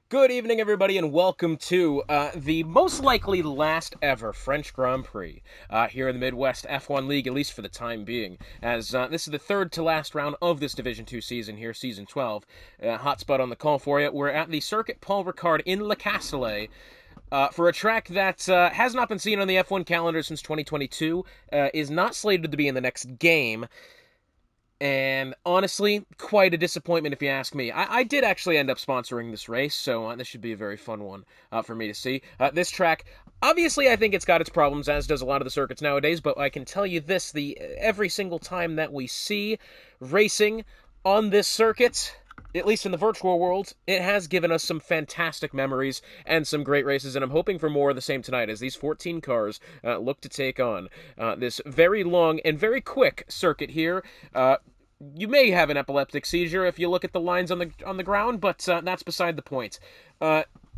Good evening, everybody, and welcome to the most likely last ever French Grand Prix here in the Midwest F1 League, at least for the time being, as this is the third to last round of this Division 2 season here, Season 12. Hotspot on the call for you. We're at the Circuit Paul Ricard in Le Castellet. For a track that has not been seen on the F1 calendar since 2022, is not slated to be in the next game, and honestly, quite a disappointment if you ask me. I did actually end up sponsoring this race, so this should be a very fun one for me to see. This track, obviously, I think it's got its problems, as does a lot of the circuits nowadays, but I can tell you this, every single time that we see racing on this circuit, at least in the virtual world, it has given us some fantastic memories and some great races, and I'm hoping for more of the same tonight as these 14 cars look to take on this very long and very quick circuit here. You may have an epileptic seizure if you look at the lines on the ground, but that's beside the point.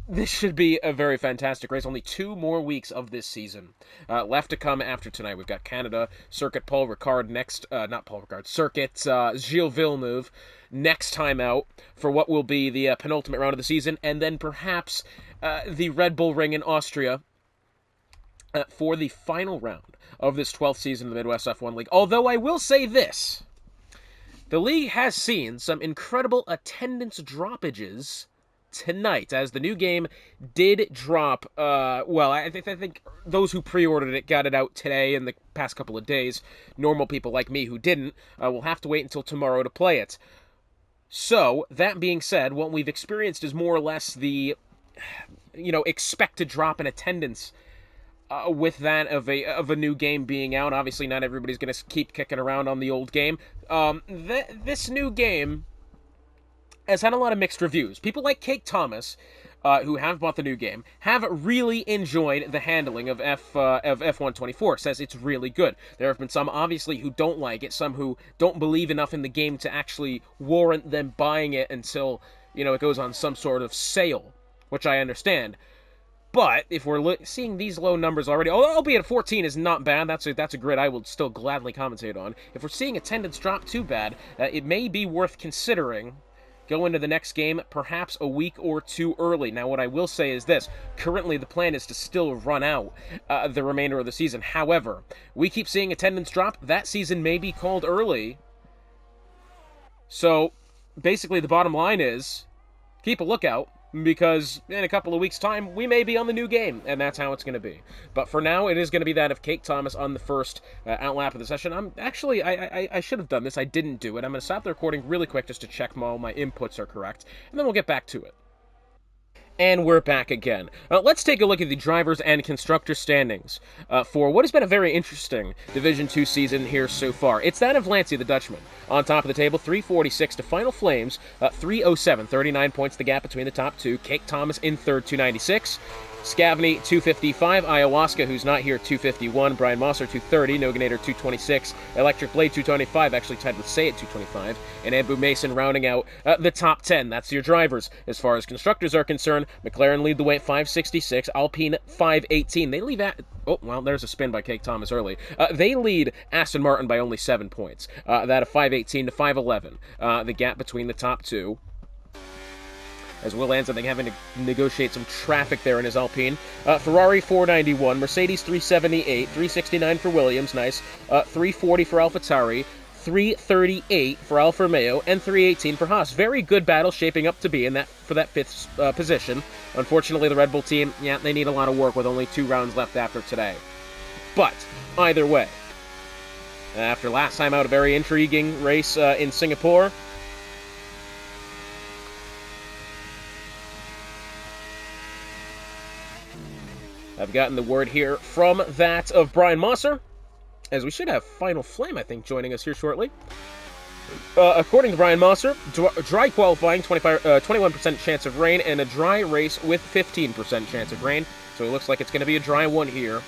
This should be a very fantastic race. Only 2 more weeks of this season left to come after tonight. We've got Canada, Circuit Paul Ricard next, not Paul Ricard, Circuit Gilles Villeneuve next time out for what will be the penultimate round of the season, and then perhaps the Red Bull Ring in Austria for the final round of this 12th season of the Midwest F1 League. Although I will say this, the league has seen some incredible attendance droppages tonight, as the new game did drop. I think those who pre-ordered it got it out today in the past couple of days. Normal people like me who didn't will have to wait until tomorrow to play it. So, that being said, what we've experienced is more or less the, expected drop in attendance with that of a new game being out. Obviously, not everybody's going to keep kicking around on the old game. This new game has had a lot of mixed reviews. People like Cake Thomas, who have bought the new game, have really enjoyed the handling of F124. Says it's really good. There have been some, obviously, who don't like it, some who don't believe enough in the game to actually warrant them buying it until, it goes on some sort of sale, which I understand. But if we're seeing these low numbers already, albeit 14 is not bad, that's a grid I will still gladly commentate on. If we're seeing attendance drop too bad, it may be worth considering go into the next game perhaps a week or two early. Now, what I will say is this. Currently, the plan is to still run out the remainder of the season. However, we keep seeing attendance drop. That season may be called early. So, basically, the bottom line is keep a lookout, because in a couple of weeks' time, we may be on the new game, and that's how it's going to be. But for now, it is going to be that of Cake Thomas on the first outlap of the session. I should have done this. I didn't do it. I'm going to stop the recording really quick just to check all my inputs are correct, and then we'll get back to it. And we're back again. Let's take a look at the drivers and constructor standings for what has been a very interesting Division 2 season here so far. It's that of Lancia, the Dutchman. On top of the table, 346 to Final Flames, 307, 39 points the gap between the top two. Cake Thomas in third, 296. Scavney, 255. Ayahuasca, who's not here, 251. Brian Mosser, 230. Noganator, 226. Electric Blade, 225. Actually tied with Say at 225. And Ambu Mason rounding out the top 10. That's your drivers. As far as constructors are concerned, McLaren lead the way at 566. Alpine, 518. They leave at... Oh, well, there's a spin by Cake Thomas early. They lead Aston Martin by only 7 points. That of 518 to 511. The gap between the top two, as Will ends up having to negotiate some traffic there in his Alpine. Ferrari 491, Mercedes 378, 369 for Williams, nice. 340 for AlphaTauri, 338 for Alfa Romeo, and 318 for Haas. Very good battle shaping up to be for that fifth position. Unfortunately, the Red Bull team, they need a lot of work with only 2 rounds left after today. But either way, after last time out, a very intriguing race in Singapore. I've gotten the word here from that of Brian Mosser, as we should have Final Flame, I think, joining us here shortly. According to Brian Mosser, dry qualifying, 21% chance of rain, and a dry race with 15% chance of rain. So it looks like it's going to be a dry one here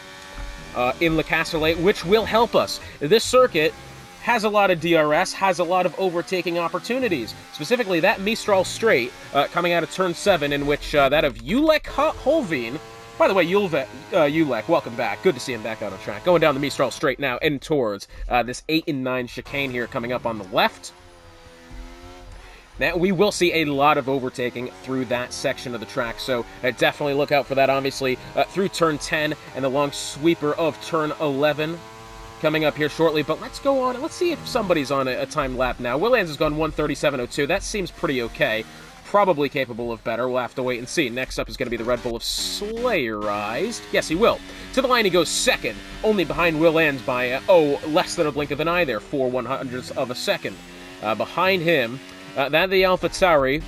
in Le Castellet, which will help us. This circuit has a lot of DRS, has a lot of overtaking opportunities. Specifically, that Mistral straight coming out of turn 7, in which that of Ulek Holveen. By the way, Ulek, welcome back. Good to see him back out on track. Going down the Mistral straight now and towards this 8 and 9 chicane here coming up on the left. Now, we will see a lot of overtaking through that section of the track, so definitely look out for that, obviously, through turn 10 and the long sweeper of turn 11 coming up here shortly. But let's go on. Let's see if somebody's on a time lap now. Will Lands has gone 1:37.02. That seems pretty okay. Probably capable of better. We'll have to wait and see. Next up is going to be the Red Bull of Slayerized. Yes, he will. To the line, he goes second, only behind Will Lands by, less than a blink of an eye there, 4/100ths of a second. Behind him, that the AlphaTauri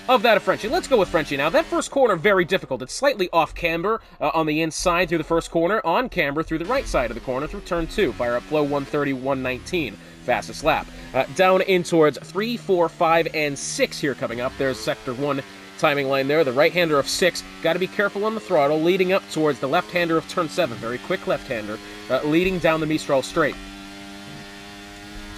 of that of Frenchie. Let's go with Frenchie now. That first corner, very difficult. It's slightly off camber on the inside through the first corner, on camber through the right side of the corner through turn 2. Fire up flow 1:30.119. Fastest lap. Down in towards 3, 4, 5, and 6 here coming up. There's sector 1 timing line there. The right-hander of 6. Got to be careful on the throttle. Leading up towards the left-hander of turn 7. Very quick left-hander. Leading down the Mistral Straight.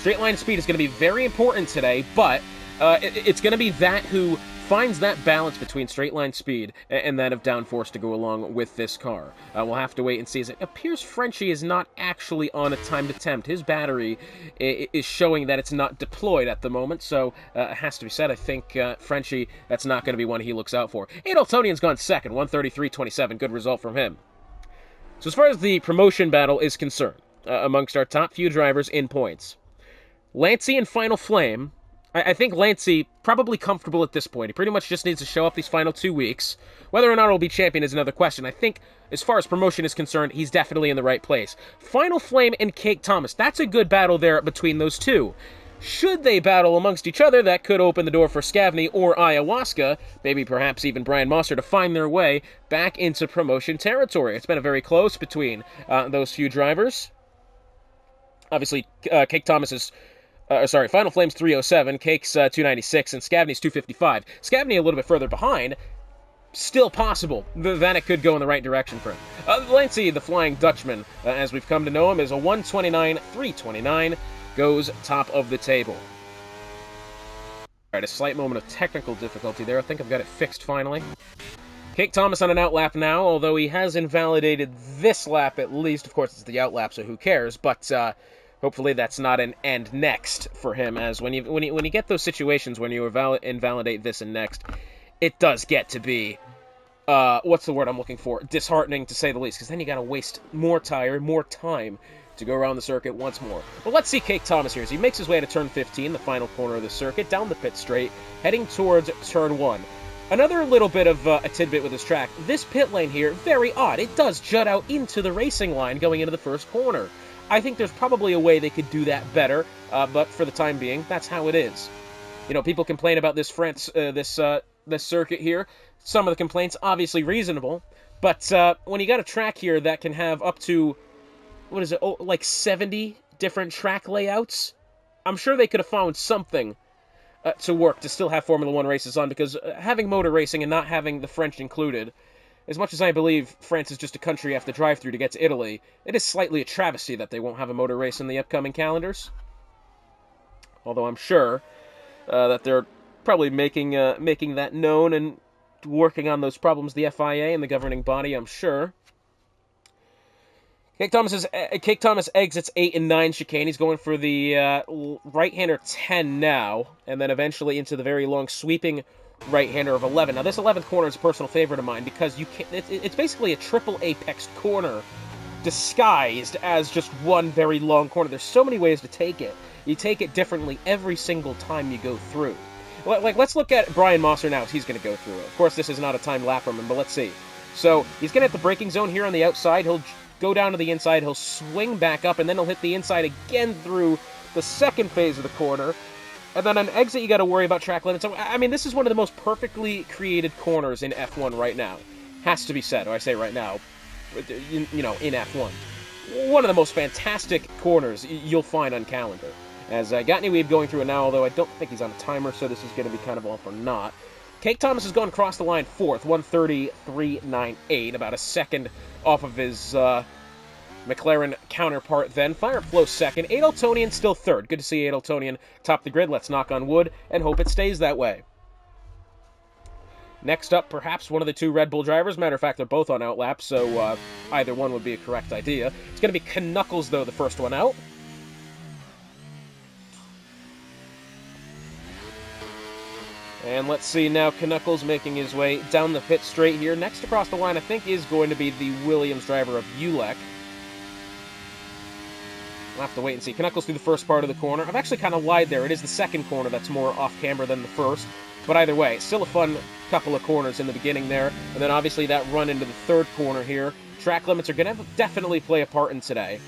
Straight line speed is going to be very important today, but it's going to be that who finds that balance between straight line speed and that of downforce to go along with this car. We'll have to wait and see, as it appears Frenchie is not actually on a timed attempt. His battery is showing that it's not deployed at the moment, so it has to be said, I think Frenchie, that's not going to be one he looks out for. Adoltonian's gone second, 1:33.27, good result from him. So as far as the promotion battle is concerned, amongst our top few drivers in points, Lancey and Final Flame, I think Lancey probably comfortable at this point. He pretty much just needs to show up these final 2 weeks. Whether or not he'll be champion is another question. I think, as far as promotion is concerned, he's definitely in the right place. Final Flame and Cake Thomas, that's a good battle there between those two. Should they battle amongst each other, that could open the door for Scavney or Ayahuasca, maybe perhaps even Brian Mosser, to find their way back into promotion territory. It's been a very close between those few drivers. Obviously, Cake Thomas is... Final Flame's 307, Cake's 296, and Scavney's 255. Scavney a little bit further behind. Still possible that it could go in the right direction for him. Lancey, the Flying Dutchman, as we've come to know him, is a 1:29.329, goes top of the table. Alright, a slight moment of technical difficulty there. I think I've got it fixed finally. Cake Thomas on an outlap now, although he has invalidated this lap at least. Of course, it's the outlap, so who cares? But, hopefully that's not an and next for him, as when you get those situations when you invalidate this and next, it does get to be, what's the word I'm looking for? Disheartening, to say the least, because then you gotta waste more time to go around the circuit once more. But let's see Cake Thomas here as he makes his way to turn 15, the final corner of the circuit, down the pit straight, heading towards turn 1. Another little bit of a tidbit with this track, this pit lane here, very odd. It does jut out into the racing line going into the first corner. I think there's probably a way they could do that better, but for the time being, that's how it is. You know, people complain about this this circuit here. Some of the complaints obviously reasonable, but when you got a track here that can have up to, what is it, like 70 different track layouts, I'm sure they could have found something to work to still have Formula 1 races on, because having motor racing and not having the French included, as much as I believe France is just a country you have to drive through to get to Italy, it is slightly a travesty that they won't have a motor race in the upcoming calendars. Although I'm sure that they're probably making that known and working on those problems, the FIA and the governing body, I'm sure. Cake Thomas exits 8 and 9 chicane. He's going for the right-hander 10 now, and then eventually into the very long sweeping right-hander of 11. Now, this 11th corner is a personal favorite of mine because it's basically a triple apex corner disguised as just one very long corner. There's so many ways to take it. You take it differently every single time you go through. Like, let's look at Brian Mosser now as he's going to go through it. Of course, this is not a time lap from him, but let's see. So, he's going to hit the braking zone here on the outside. He'll go down to the inside. He'll swing back up, and then he'll hit the inside again through the second phase of the corner. And then on exit, you got to worry about track limits. I mean, this is one of the most perfectly created corners in F1 right now. Has to be said, or I say right now, you know, in F1. One of the most fantastic corners you'll find on calendar. As Gatney Weeb going through it now, although I don't think he's on a timer, so this is going to be kind of all for naught. Cake Thomas has gone across the line fourth, 1:33.98, about a second off of his McLaren counterpart then. Fire Flow second. Adoltonian still third. Good to see Adoltonian top the grid. Let's knock on wood and hope it stays that way. Next up, perhaps one of the two Red Bull drivers. Matter of fact, they're both on outlap, so either one would be a correct idea. It's going to be Knuckles, though, the first one out. And let's see now, Knuckles making his way down the pit straight here. Next across the line, I think, is going to be the Williams driver of Ulek. We'll have to wait and see. Knuckles through the first part of the corner. I've actually kind of lied there. It is the second corner that's more off-camber than the first. But either way, still a fun couple of corners in the beginning there. And then obviously that run into the third corner here. Track limits are going to definitely play a part in today.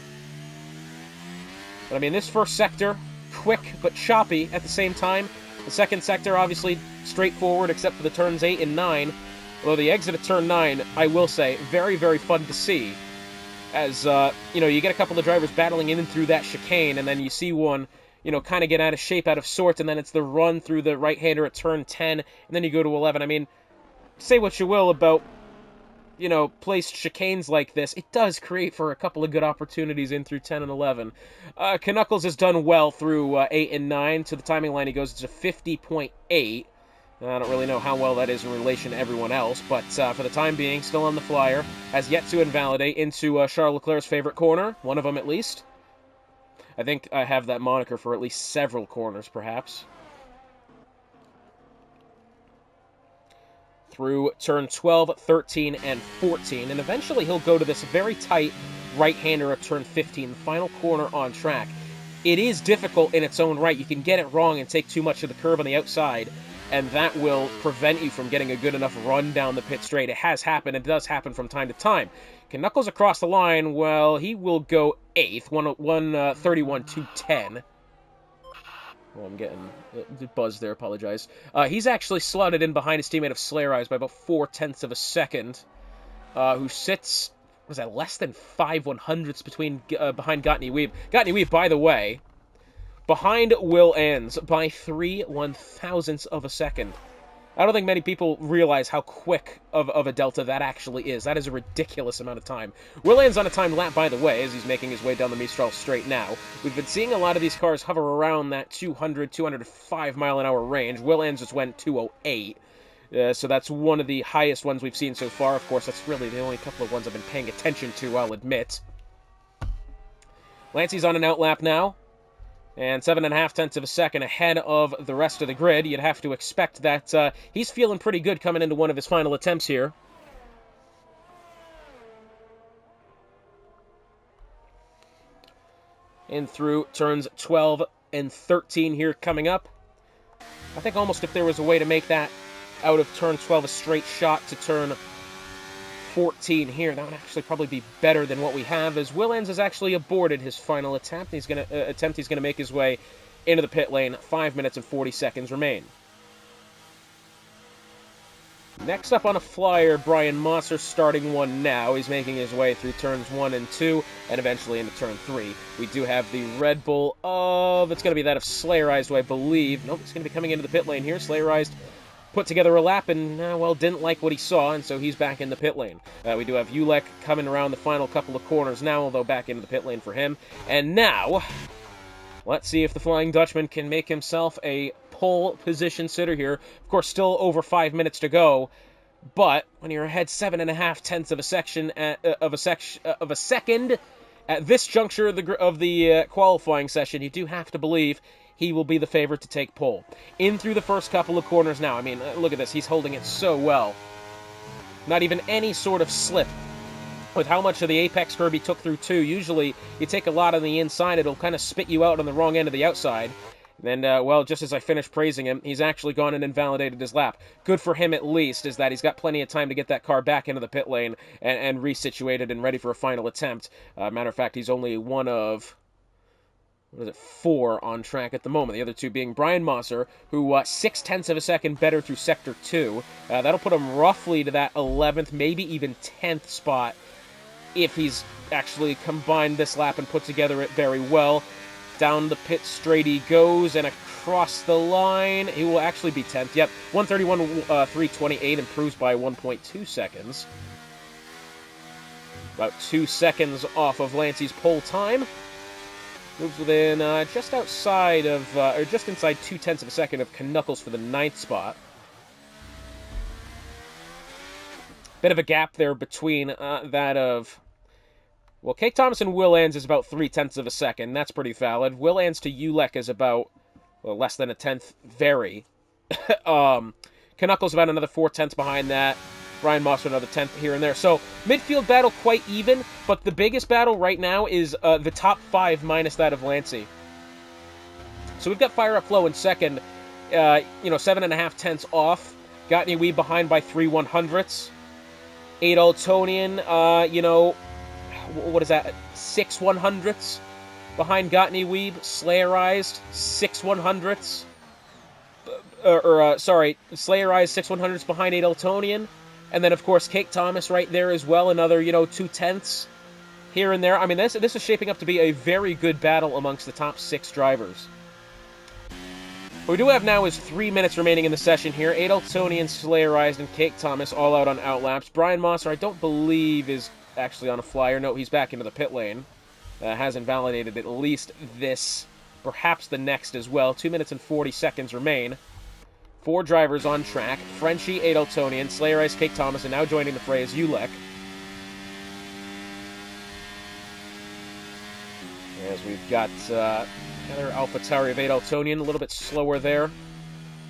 But I mean, this first sector, quick but choppy at the same time. The second sector, obviously, straightforward except for the turns 8 and 9. Although the exit of turn 9, I will say, very, very fun to see. As, you get a couple of drivers battling in and through that chicane, and then you see one, kind of get out of shape, out of sorts, and then it's the run through the right-hander at turn 10, and then you go to 11. I mean, say what you will about, placed chicanes like this, it does create for a couple of good opportunities in through 10 and 11. Knuckles has done well through 8 and 9. To the timing line, he goes to 50.8. I don't really know how well that is in relation to everyone else, but for the time being, still on the flyer, has yet to invalidate into Charles Leclerc's favorite corner, one of them at least. I think I have that moniker for at least several corners, perhaps. Through turn 12, 13, and 14, and eventually he'll go to this very tight right-hander at turn 15, the final corner on track. It is difficult in its own right. You can get it wrong and take too much of the curve on the outside, and that will prevent you from getting a good enough run down the pit straight. It has happened. It does happen from time to time. Knuckles across the line, well, he will go 8th, 131.210. Oh, I'm getting buzzed there, apologize. He's actually slotted in behind his teammate of Slayer Eyes by about 0.4 of a second, who sits, was that less than 5/100ths behind Gottney Weeb. Gottney Weeb, by the way, behind Will Ans by 3/1000ths of a second. I don't think many people realize how quick of a delta that actually is. That is a ridiculous amount of time. Will Ans on a timed lap, by the way, as he's making his way down the Mistral straight now. We've been seeing a lot of these cars hover around that 200, 205 mile an hour range. Will Ans just went 208. So that's one of the highest ones we've seen so far. Of course, that's really the only couple of ones I've been paying attention to, I'll admit. Lancey's on an outlap now. And 7.5 of a second ahead of the rest of the grid. You'd have to expect that he's feeling pretty good coming into one of his final attempts here. In through turns 12 and 13 here coming up. I think almost if there was a way to make that out of turn 12 a straight shot to turn 14 here, that would actually probably be better than what we have, as Will Ans has actually aborted his final attempt. He's going to make his way into the pit lane. 5 minutes and 40 seconds remain. Next up on a flyer, Brian Mosser starting one now. He's making his way through turns 1 and 2, and eventually into turn 3. We do have the Red Bull of, it's going to be that of Slayer Eyes, who I believe, nope, it's going to be coming into the pit lane here. Slayer Eyes put together a lap and, didn't like what he saw, and so he's back in the pit lane. We do have Ulek coming around the final couple of corners now, although back into the pit lane for him. And now, let's see if the Flying Dutchman can make himself a pole position sitter here. Of course, still over 5 minutes to go, but when you're ahead 7.5 of a second at this juncture of the qualifying session, you do have to believe he will be the favorite to take pole. In through the first couple of corners now. I mean, look at this. He's holding it so well. Not even any sort of slip. With how much of the apex curve he took through 2, usually you take a lot on the inside, it'll kind of spit you out on the wrong end of the outside. And, just as I finished praising him, he's actually gone and invalidated his lap. Good for him, at least, is that he's got plenty of time to get that car back into the pit lane and resituated and ready for a final attempt. Matter of fact, he's only one of 4 on track at the moment. The other 2 being Brian Mosser, who 0.6 of a second better through Sector 2. That'll put him roughly to that 11th, maybe even 10th spot if he's actually combined this lap and put together it very well. Down the pit straight he goes, and across the line, he will actually be 10th. Yep, 131.328, improves by 1.2 seconds. About 2 seconds off of Lancey's pole time. Moves within just outside of, or just inside 0.2 of a second of Knuckles for the 9th spot. Bit of a gap there between that of, well, Cake Thomas and Will Ans is about 0.3 of a second. That's pretty valid. Will Ans to Ulek is about, well, less than a tenth. Very Knuckles about another 4/10 behind that. Brian Moss another 10th here and there. So midfield battle quite even, but the biggest battle right now is the top 5 minus that of Lancey. So we've got Fire Up Flow in second, 7.5 tenths off. Gotney Weeb behind by 3/100ths. Adoltonian, what is that? 6/100ths behind Gotney Weeb. Slayerized 6/100ths. Slayerized 6/100ths behind Adoltonian. And then, of course, Cake Thomas right there as well. Another, 2/10ths here and there. I mean, this is shaping up to be a very good battle amongst the top 6 drivers. What we do have now is 3 minutes remaining in the session here. Adoltonian, Slayerized, and Cake Thomas all out on outlaps. Brian Mosser, I don't believe, is actually on a flyer. No, he's back into the pit lane. Has invalidated at least this, perhaps the next as well. 2 minutes and 40 seconds remain. 4 drivers on track. Frenchie, Adoltonian, Slayerized, Cake Thomas, and now joining the fray is Ulek. As we've got another AlphaTauri of Adoltonian, a little bit slower there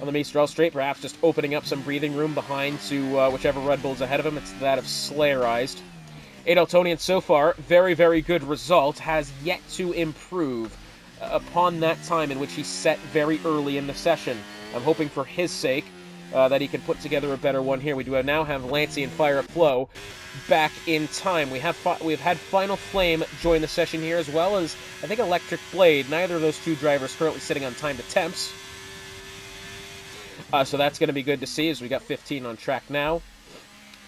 on the Mistral Straight, perhaps just opening up some breathing room behind to whichever Red Bull's ahead of him. It's that of Slayerized. Adoltonian so far, very, very good result, has yet to improve upon that time in which he set very early in the session. I'm hoping for his sake that he can put together a better one here. We do now have Lancey and Fire Up Flow back in time. We've had Final Flame join the session here, as well as, I think, Electric Blade. Neither of those 2 drivers currently sitting on timed attempts. So that's going to be good to see, as we got 15 on track now.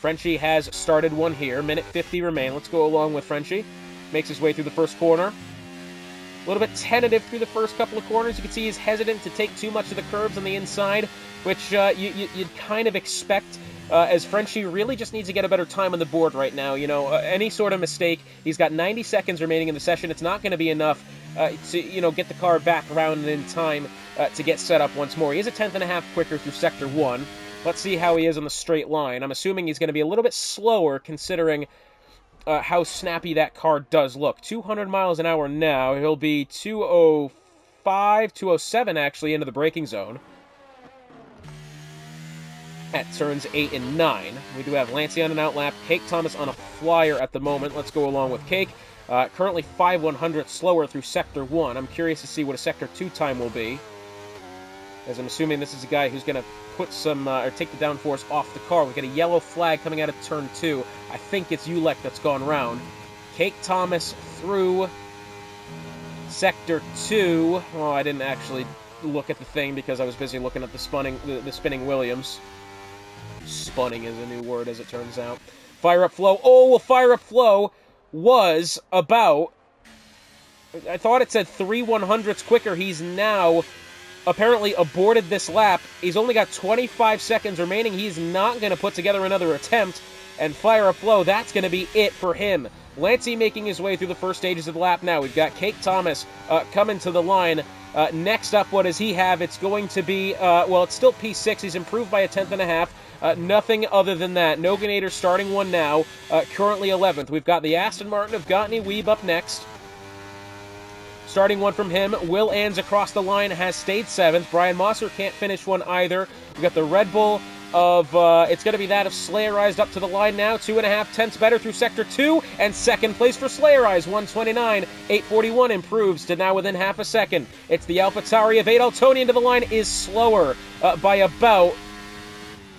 Frenchie has started one here. Minute 50 remain. Let's go along with Frenchie. Makes his way through the first corner. A little bit tentative through the first couple of corners. You can see he's hesitant to take too much of the curves on the inside, which you'd kind of expect, as Frenchie really just needs to get a better time on the board right now. Any sort of mistake, he's got 90 seconds remaining in the session. It's not going to be enough to get the car back around in time to get set up once more. He is a 10th and a half quicker through Sector 1. Let's see how he is on the straight line. I'm assuming he's going to be a little bit slower, considering how snappy that car does look. 200 miles an hour now. He'll be 205, 207 actually into the braking zone at turns 8 and 9. We do have Lancey on an outlap, Cake Thomas on a flyer at the moment. Let's go along with Cake. Currently 5/100 slower through Sector 1. I'm curious to see what a Sector 2 time will be, as I'm assuming this is a guy who's going to put some, or take the downforce off the car. We've got a yellow flag coming out of turn 2. I think it's Ulek that's gone round. Cake Thomas through Sector 2. Oh, I didn't actually look at the thing because I was busy looking at the spinning Williams. Spunning is a new word, as it turns out. Fire Up Flow. Oh, well, Fire Up Flow was about, I thought it said 3/100ths quicker. He's now apparently aborted this lap. He's only got 25 seconds remaining. He's not going to put together another attempt. And Fire Up Flow, that's going to be it for him. Lancey making his way through the first stages of the lap now. We've got Cake Thomas coming to the line. Next up, what does he have? It's going to be, it's still P6. He's improved by a 10th and a half. Nothing other than that. Noganator starting one now, currently 11th. We've got the Aston Martin of Gotney Weeb up next. Starting one from him, Will Ans across the line has stayed 7th. Brian Mosser can't finish one either. We've got the Red Bull of, it's going to be that of Slayerized up to the line now. 2.5 tenths better through Sector 2. And second place for Slayerized, 129. 841 improves to now within half a second. It's the AlphaTauri of Adoltonian to the line is slower by about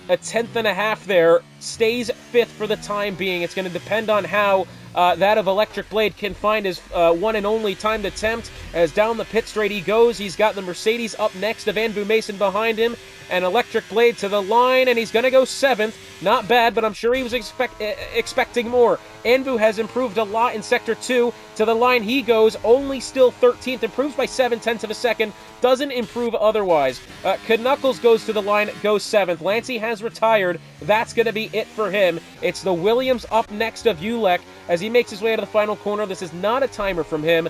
a 10th and a half there. Stays 5th for the time being. It's going to depend on how that of Electric Blade can find his one and only timed attempt. As down the pit straight he goes. He's got the Mercedes up next of Anbu Mason behind him. And Electric Blade to the line, and he's going to go 7th. Not bad, but I'm sure he was expecting more. Anbu has improved a lot in Sector 2. To the line he goes, only still 13th. Improves by 7/10 of a second. Doesn't improve otherwise. Knuckles goes to the line, goes 7th. Lancey has retired. That's going to be it for him. It's the Williams up next of Ulek as he makes his way out of the final corner. This is not a timer from him.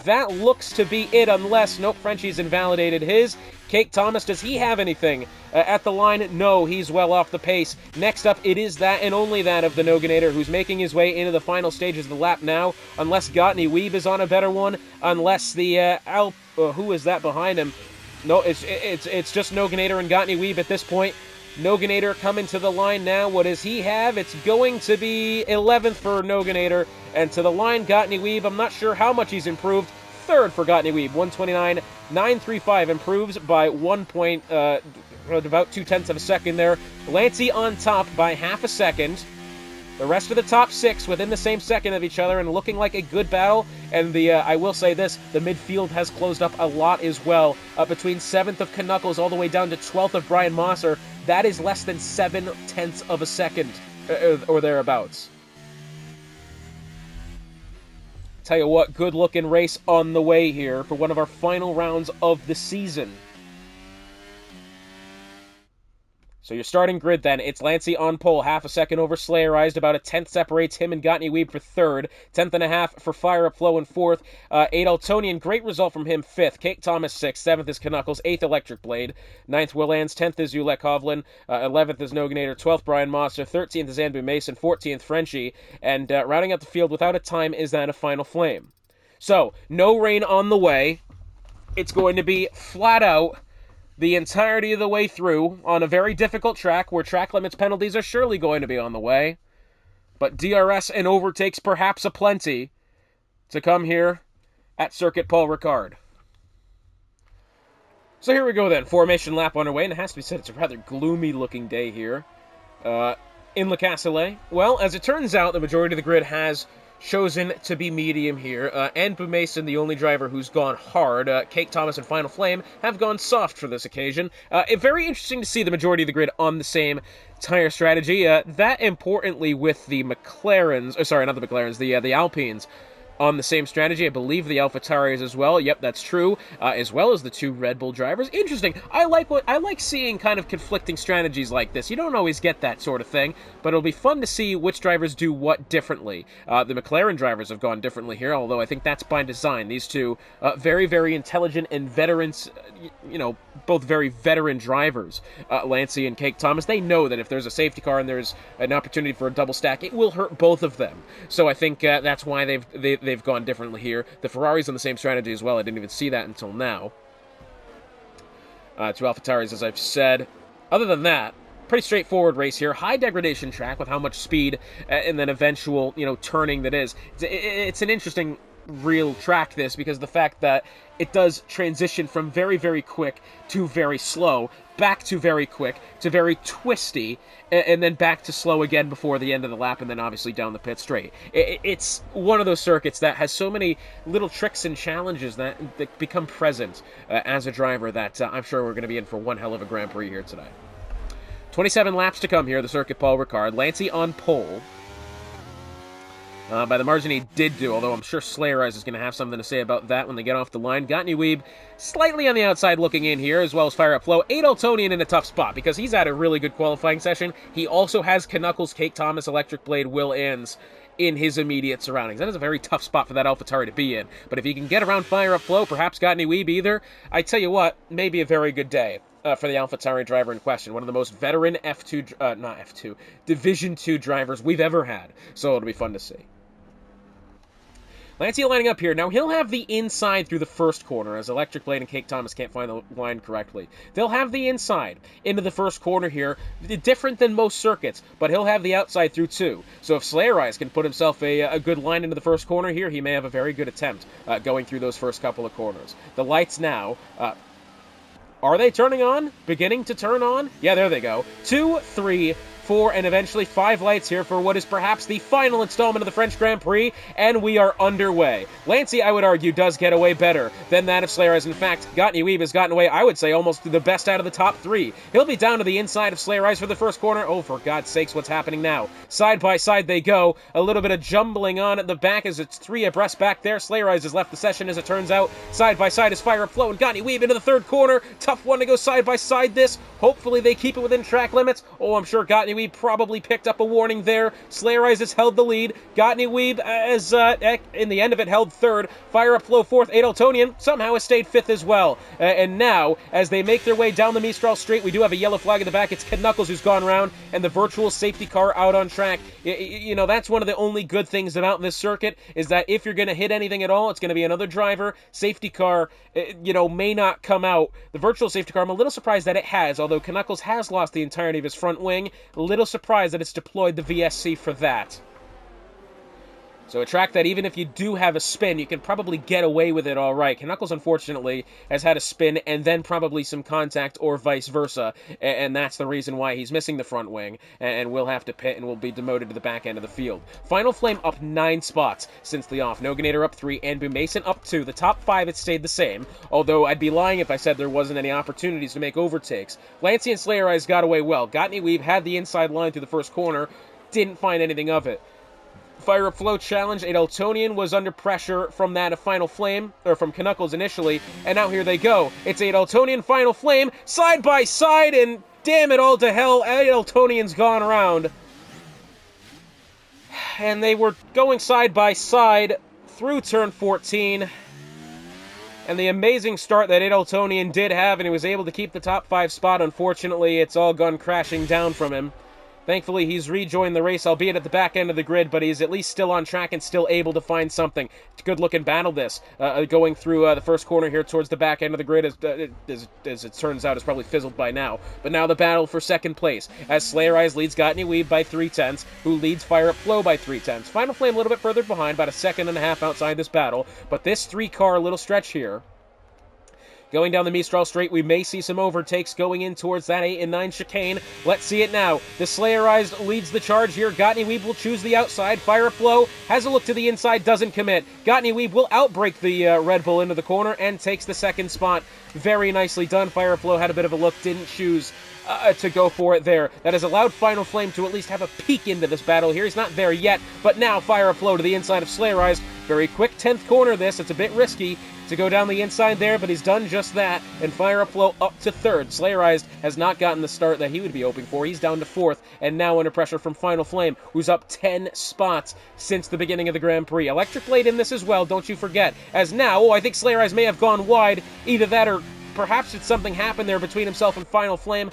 That looks to be it unless, nope, Frenchie's invalidated his. Cake Thomas, does he have anything at the line? No, he's well off the pace. Next up, it is that and only that of the Noganator, who's making his way into the final stages of the lap now, unless Gotney Weeb is on a better one, unless the who is that behind him? No, it's just Noganator and Gottney Weeb at this point. Noganator coming to the line now. What does he have? It's going to be 11th for Noganator. And to the line, Gottney Weeb. I'm not sure how much he's improved. Third for Gottney Weeb. 129.935 improves by about 0.2 of a second there. Lancey on top by half a second. The rest of the top six within the same second of each other and looking like a good battle. And I will say this, the midfield has closed up a lot as well. Between 7th of Knuckles all the way down to 12th of Brian Mosser. That is less than 0.7 of a second, or thereabouts. Tell you what, good looking race on the way here for one of our final rounds of the season. So your starting grid then, it's Lancey on pole, half a second over Slayerized, about a 10th separates him and Gottney Weeb for third, 10th and a half for Fire Up Flow in fourth, Adaltonian, great result from him, fifth, Kate Thomas sixth, 7th is Knuckles, 8th Electric Blade, 9th Willans, 10th is Ulek Hovland, 11th is Noganator, 12th Brian Mosser, 13th is Anbu Mason, 14th Frenchie, and rounding out the field without a time is that of Final Flame. So, no rain on the way, it's going to be flat out the entirety of the way through on a very difficult track where track limits penalties are surely going to be on the way. But DRS and overtakes perhaps aplenty to come here at Circuit Paul Ricard. So here we go then, formation lap underway, and it has to be said it's a rather gloomy looking day here in Le Castellet. Well, as it turns out, the majority of the grid has chosen to be medium here. Anbu Mason, the only driver who's gone hard. Kate Thomas and Final Flame have gone soft for this occasion. Very interesting to see the majority of the grid on the same tire strategy. That importantly with the McLarens, sorry, not the McLarens, the Alpines on the same strategy. I believe the AlphaTauris as well. Yep, that's true. As well as the two Red Bull drivers. Interesting. I like seeing kind of conflicting strategies like this. You don't always get that sort of thing, but it'll be fun to see which drivers do what differently. The McLaren drivers have gone differently here, although I think that's by design. These two very, very intelligent and veterans, both very veteran drivers, Lancey and Kate Thomas. They know that if there's a safety car and there's an opportunity for a double stack, it will hurt both of them. So I think that's why they've gone differently here. The Ferrari's on the same strategy as well. I didn't even see that until now. Two AlphaTauris, as I've said. Other than that, pretty straightforward race here. High degradation track with how much speed and then eventual, turning that is. It's an interesting real track, this, because the fact that it does transition from very, very quick to very slow, back to very quick to very twisty, and then back to slow again before the end of the lap, and then obviously down the pit straight. It's one of those circuits that has so many little tricks and challenges that become present as a driver that I'm sure we're going to be in for one hell of a Grand Prix here today. 27 laps to come here, the Circuit Paul Ricard. Lancey on pole. By the margin he did do, although I'm sure Slayerized is going to have something to say about that when they get off the line. Gottney Weeb slightly on the outside looking in here, as well as Fire Up Flow. Adaltonian in a tough spot, because he's had a really good qualifying session. He also has Knuckles, Kate Thomas, Electric Blade, Will Inns in his immediate surroundings. That is a very tough spot for that AlphaTauri to be in. But if he can get around Fire Up Flow, perhaps Gottney Weeb either, I tell you what, maybe a very good day for the AlphaTauri driver in question. One of the most veteran Division 2 drivers we've ever had. So it'll be fun to see. Lancey lining up here. Now, he'll have the inside through the first corner, as Electric Blade and Kate Thomas can't find the line correctly. They'll have the inside into the first corner here, different than most circuits, but he'll have the outside through too. So if Slayerized can put himself a good line into the first corner here, he may have a very good attempt going through those first couple of corners. The lights now, are they turning on? Beginning to turn on? Yeah, there they go. 2, 3, 4, and eventually 5 lights here for what is perhaps the final installment of the French Grand Prix, and we are underway. Lancey, I would argue, does get away better than that of Slayerized. In fact, Gottney Weeb has gotten away, I would say, almost the best out of the top 3. He'll be down to the inside of Slayerized for the first corner. Oh, for God's sakes, what's happening now? Side by side they go. A little bit of jumbling on at the back as it's 3 abreast back there. Slayerized has left the session, as it turns out. Side by side is Fire Up Flow and Gottney Weeb into the third corner. Tough one to go side by side this. Hopefully they keep it within track limits. Oh, I'm sure Gottney Weeb probably picked up a warning there. Slayer Eyes has held the lead. Gottney Weeb, as in the end of it, held third. Fire Up Flow fourth. Adaltonian somehow has stayed fifth as well. And now, as they make their way down the Mistral Straight, we do have a yellow flag in the back. It's Kid Knuckles who's gone around, and the virtual safety car out on track. You know, that's one of the only good things about this circuit, is that if you're going to hit anything at all, it's going to be another driver. Safety car, you know, may not come out. The virtual safety car, I'm a little surprised that it has, although Knuckles has lost the entirety of his front wing. A little surprised that it's deployed the VSC for that. So a track that even if you do have a spin, you can probably get away with it all right. Knuckles, unfortunately, has had a spin and then probably some contact or vice versa, and that's the reason why he's missing the front wing, and will have to pit and will be demoted to the back end of the field. Final Flame up 9 spots since the off. Noganator up 3, and Boom Mason up 2. The top 5, it stayed the same, although I'd be lying if I said there wasn't any opportunities to make overtakes. Lancey and Slayer Eyes got away well. Gottney Weeb had the inside line through the first corner, didn't find anything of it. Fire Up Flow challenge. Adaltonian was under pressure from that of Final Flame, or from Knuckles initially, and now here they go. It's Adaltonian, Final Flame, side by side, and damn it all to hell, Adaltonian's gone around. And they were going side by side through turn 14. And the amazing start that Adaltonian did have, and he was able to keep the top 5 spot. Unfortunately, it's all gone crashing down from him. Thankfully, he's rejoined the race, albeit at the back end of the grid, but he's at least still on track and still able to find something. It's a good-looking battle, this. Going through the first corner here towards the back end of the grid, as it turns out, is probably fizzled by now. But now the battle for second place, as Slayer Eyes leads Gottney Weeb by 3/10, who leads Fire Up Flow by 3/10. Final Flame a little bit further behind, about a second and a half outside this battle, but this 3-car little stretch here, going down the Mistral Straight, we may see some overtakes going in towards that 8 and 9 chicane. Let's see it now. The Slayer Eyes leads the charge here. Gottney Weeb will choose the outside. Fire Up Flow has a look to the inside, doesn't commit. Gottney Weeb will outbrake the Red Bull into the corner and takes the second spot. Very nicely done. Fire Up Flow had a bit of a look, didn't choose to go for it there. That has allowed Final Flame to at least have a peek into this battle here. He's not there yet, but now Fire Up Flow to the inside of Slayer Eyes. Very quick 10th corner this. It's a bit risky to go down the inside there, but he's done just that, and Fire Up Flow up to 3rd. Slayer Eyes has not gotten the start that he would be hoping for. He's down to 4th, and now under pressure from Final Flame, who's up 10 spots since the beginning of the Grand Prix. Electric Blade in this as well, don't you forget, as now, I think Slayer Eyes may have gone wide. Either that or perhaps it's something happened there between himself and Final Flame.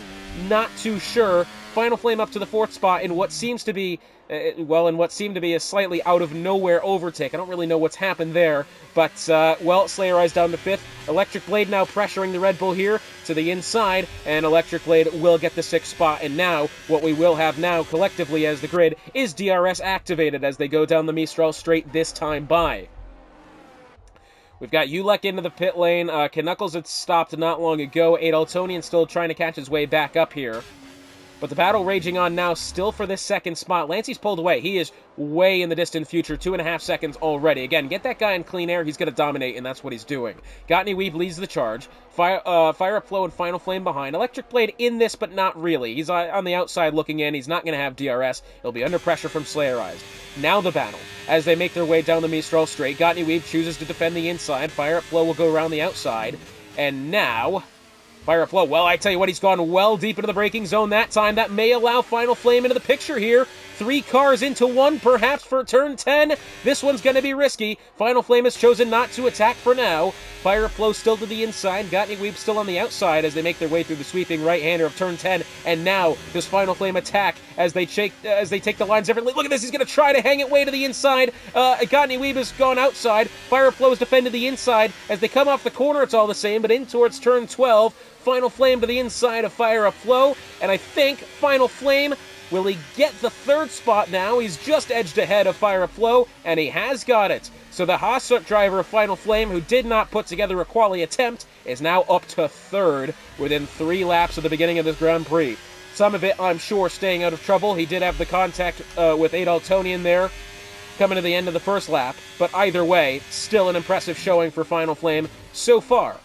Not too sure. Final Flame up to the 4th spot in what seems to be, a slightly out-of-nowhere overtake. I don't really know what's happened there, but, Slayer Eyes down to 5th. Electric Blade now pressuring the Red Bull here to the inside, and Electric Blade will get the 6th spot. And now, what we will have now, collectively as the grid, is DRS activated as they go down the Mistral Straight this time by. We've got Ulek into the pit lane. Knuckles had stopped not long ago. Adaltonian still trying to catch his way back up here. But the battle raging on now, still for this second spot. Lancey's pulled away. He is way in the distant future, 2.5 seconds already. Again, get that guy in clean air. He's going to dominate, and that's what he's doing. Gottney Weeb leads the charge. Fire Up Flow and Final Flame behind. Electric Blade in this, but not really. He's on the outside looking in. He's not going to have DRS. He'll be under pressure from Slayer Eyes. Now the battle. As they make their way down the Mistral Straight, Gottney Weeb chooses to defend the inside. Fire Up Flow will go around the outside. And now Fire Up Flow, well, I tell you what, he's gone well deep into the braking zone that time. That may allow Final Flame into the picture here. 3 cars into 1, perhaps, for turn 10. This one's going to be risky. Final Flame has chosen not to attack for now. Fire Up Flow still to the inside. Gottney Weeb still on the outside as they make their way through the sweeping right-hander of turn 10. And now, does Final Flame attack as they take the lines differently? Look at this, he's going to try to hang it way to the inside. Gottney Weeb has gone outside. Fire Up Flow has defended the inside. As they come off the corner, it's all the same, but in towards turn 12, Final Flame to the inside of Fire Up Flow. And I think Final Flame, will he get the 3rd spot now? He's just edged ahead of Fire Up Flow, and he has got it. So the Haas driver of Final Flame, who did not put together a quali attempt, is now up to 3rd within 3 laps of the beginning of this Grand Prix. Some of it, I'm sure, staying out of trouble. He did have the contact with Adaltonian there coming to the end of the first lap, but either way, still an impressive showing for Final Flame so far.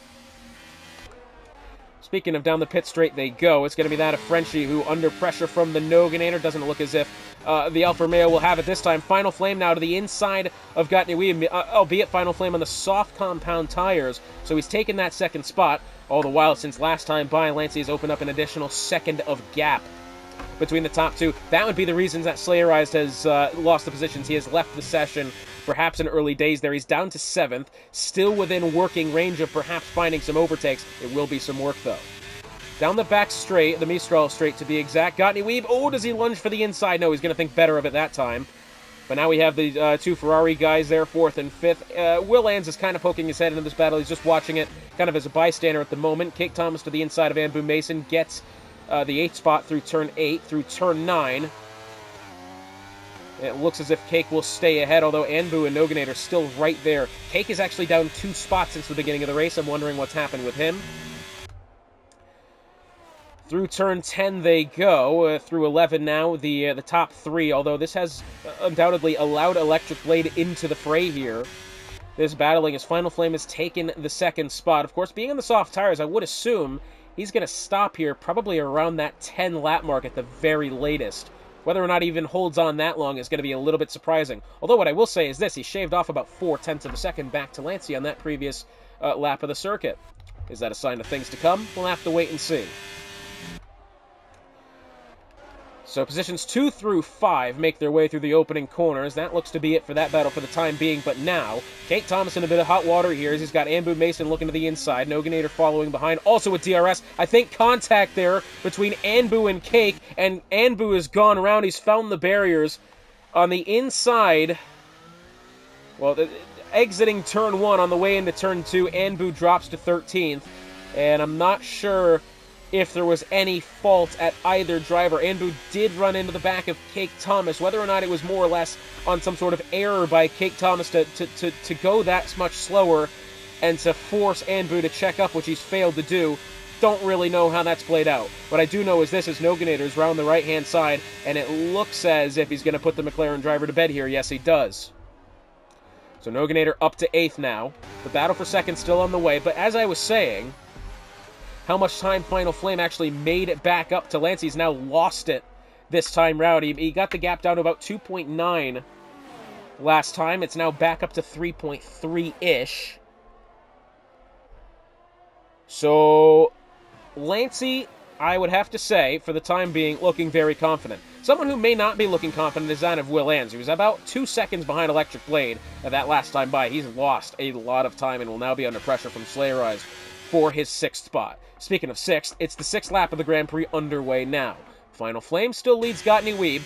Speaking of down the pit straight they go, it's going to be that of Frenchie, who under pressure from the Noganator, doesn't look as if the Alfa Romeo will have it this time. Final Flame now to the inside of Gottney Weeb, albeit Final Flame on the soft compound tires, so he's taken that 2nd spot. All the while, since last time by, Lancey has opened up an additional 2nd of gap between the top two. That would be the reasons that Slayerized has lost the positions. He has left the session, perhaps in early days there. He's down to 7th, still within working range of perhaps finding some overtakes. It will be some work, though. Down the back straight, the Mistral straight to be exact. Gotney Weeb, oh, does he lunge for the inside? No, he's going to think better of it that time. But now we have the two Ferrari guys there, 4th and 5th. Will Ans is kind of poking his head into this battle. He's just watching it kind of as a bystander at the moment. Cake Thomas to the inside of Anbu Mason gets the 8th spot through turn 8, through turn 9. It looks as if Cake will stay ahead, although Anbu and Noganate are still right there. Cake is actually down 2 spots since the beginning of the race. I'm wondering what's happened with him. Through turn 10 they go, through 11 now, the top 3, although this has undoubtedly allowed Electric Blade into the fray here. This battling as Final Flame has taken the 2nd spot. Of course, being on the soft tires, I would assume he's going to stop here probably around that 10 lap mark at the very latest. Whether or not he even holds on that long is going to be a little bit surprising. Although what I will say is this, he shaved off about 0.4 of a second back to Lancey on that previous lap of the circuit. Is that a sign of things to come? We'll have to wait and see. So positions 2 through 5 make their way through the opening corners. That looks to be it for that battle for the time being. But now, Cake Thomas in a bit of hot water here as he's got Anbu Mason looking to the inside. Noganator following behind. Also with DRS. I think contact there between Anbu and Cake. And Anbu has gone around. He's found the barriers. On the inside, well, exiting turn 1 on the way into turn 2, Anbu drops to 13th. And I'm not sure if there was any fault at either driver. Anbu did run into the back of Cake Thomas. Whether or not it was more or less on some sort of error by Cake Thomas to go that much slower and to force Anbu to check up, which he's failed to do, don't really know how that's played out. What I do know is this is Noganator's round the right-hand side, and it looks as if he's going to put the McLaren driver to bed here. Yes, he does. So Noganator up to 8th now. The battle for 2nd still on the way, but as I was saying, how much time Final Flame actually made it back up to Lance. He's now lost it this time round. He got the gap down to about 2.9 last time. It's now back up to 3.3-ish. So, Lancey, I would have to say, for the time being, looking very confident. Someone who may not be looking confident is that of Will Ans. He was about 2 seconds behind Electric Blade at that last time by. He's lost a lot of time and will now be under pressure from Slayerized for his 6th spot. Speaking of 6th, it's the 6th lap of the Grand Prix underway now. Final Flame still leads Gotney Weeb.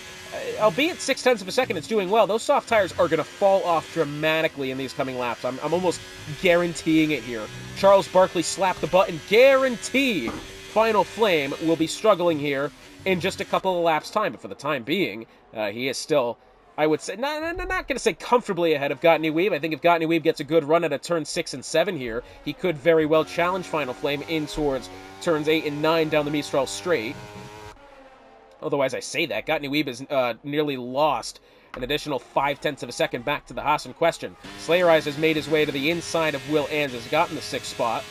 Albeit 0.6 of a second, it's doing well. Those soft tires are going to fall off dramatically in these coming laps. I'm almost guaranteeing it here. Charles Barkley slapped the button. Guarantee Final Flame will be struggling here in just a couple of laps' time. But for the time being, he is still, I would say, not going to say comfortably ahead of Gotney Weeb. I think if Gotney Weeb gets a good run at a turn 6 and 7 here, he could very well challenge Final Flame in towards turns 8 and 9 down the Mistral straight. Although, as I say that, Gotney Weeb has nearly lost an additional 0.5 of a second back to the Haas in question. Slayerized has made his way to the inside of Will Ans, has gotten the 6th spot.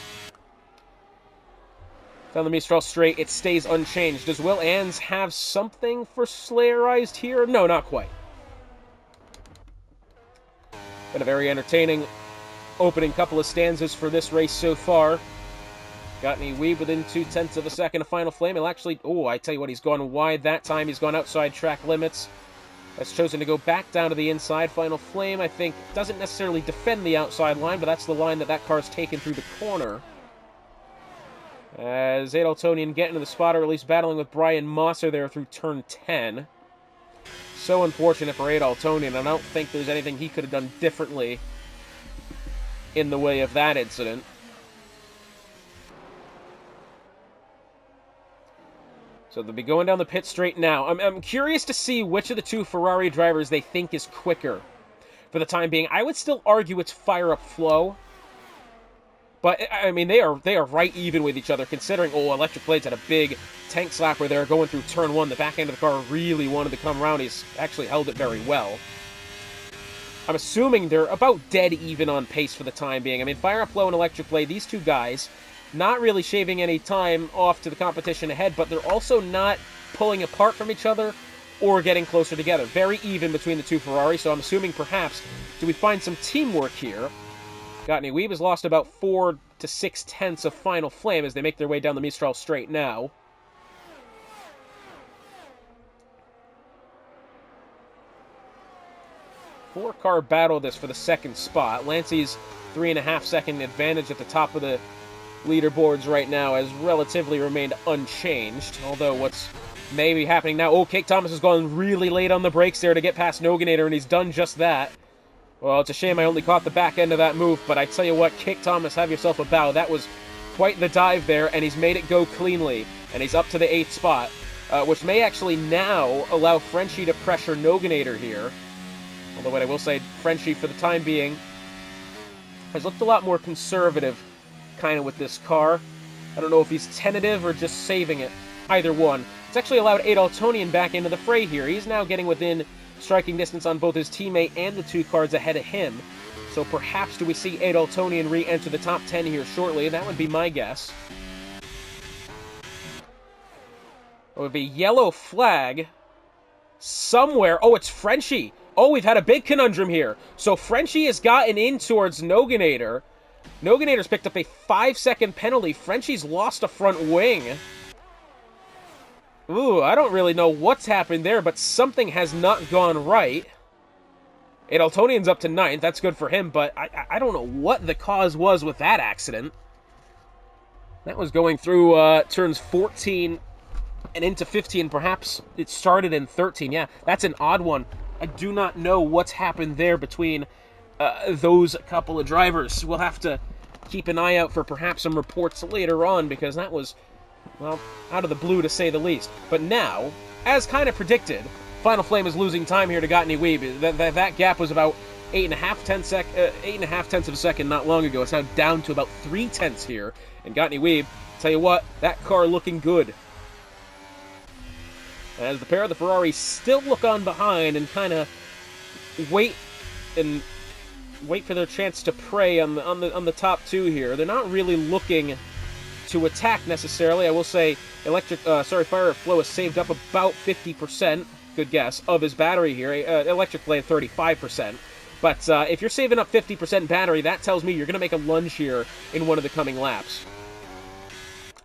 Down the Mistral straight, it stays unchanged. Does Will Ans have something for Slayerized here? No, not quite. Been a very entertaining opening couple of stanzas for this race so far. Gotney Weeb within 0.2 of a second of Final Flame. He'll actually, I tell you what, he's gone wide that time. He's gone outside track limits. Has chosen to go back down to the inside. Final Flame, I think, doesn't necessarily defend the outside line, but that's the line that car's taken through the corner. As Adaltonian getting to the spot, or at least battling with Brian Mosser there through turn 10. So unfortunate for Adaltonian. I don't think there's anything he could have done differently in the way of that incident. So they'll be going down the pit straight now. I'm curious to see which of the two Ferrari drivers they think is quicker for the time being. I would still argue it's Fire Up Flow. But, I mean, they are right even with each other, considering, Electric Blade's had a big tank slapper there going through turn 1. The back end of the car really wanted to come around. He's actually held it very well. I'm assuming they're about dead even on pace for the time being. I mean, Fire Up Flow and Electric Blade, these two guys, not really shaving any time off to the competition ahead, but they're also not pulling apart from each other or getting closer together. Very even between the two Ferraris, so I'm assuming perhaps, do we find some teamwork here? Gotney Weeb has lost about 4 to 0.6 of Final Flame as they make their way down the Mistral straight now. 4-car battle this for the second spot. Lancey's 3.5-second advantage at the top of the leaderboards right now has relatively remained unchanged, although what's maybe happening now... Oh, Cake Thomas has gone really late on the brakes there to get past Noganator, and he's done just that. Well, it's a shame I only caught the back end of that move, but I tell you what, Cake Thomas, have yourself a bow. That was quite the dive there, and he's made it go cleanly, and he's up to the 8th spot, which may actually now allow Frenchie to pressure Noganator here. Although what I will say, Frenchie, for the time being, has looked a lot more conservative kind of with this car. I don't know if he's tentative or just saving it. Either one. It's actually allowed Adaltonian back into the fray here. He's now getting within striking distance on both his teammate and the 2 cars ahead of him. So perhaps do we see Adaltonian re-enter the top 10 here shortly? That would be my guess. It would be yellow flag somewhere. Oh, it's Frenchie. Oh, we've had a big conundrum here. So Frenchie has gotten in towards Noganator. Noganator's picked up a 5-second penalty. Frenchie's lost a front wing. Ooh, I don't really know what's happened there, but something has not gone right. Adaltonian's up to 9th. That's good for him, but I don't know what the cause was with that accident. That was going through turns 14 and into 15. Perhaps it started in 13. Yeah, that's an odd one. I do not know what's happened there between those couple of drivers. We'll have to keep an eye out for perhaps some reports later on, because that was, well, out of the blue to say the least. But now, as kind of predicted, Final Flame is losing time here to Gottny Weeb. That gap was about 8.5 tenths of a second not long ago. It's now down to about 3 tenths here. And Gottny Weeb, tell you what, that car looking good. As the pair of the Ferraris still look on behind and kind of wait for their chance to prey on the top 2 here. They're not really looking to attack necessarily. I will say Fire Flow has saved up about 50%, good guess, of his battery here. Electric Blade 35%. But if you're saving up 50% battery, that tells me you're going to make a lunge here in one of the coming laps.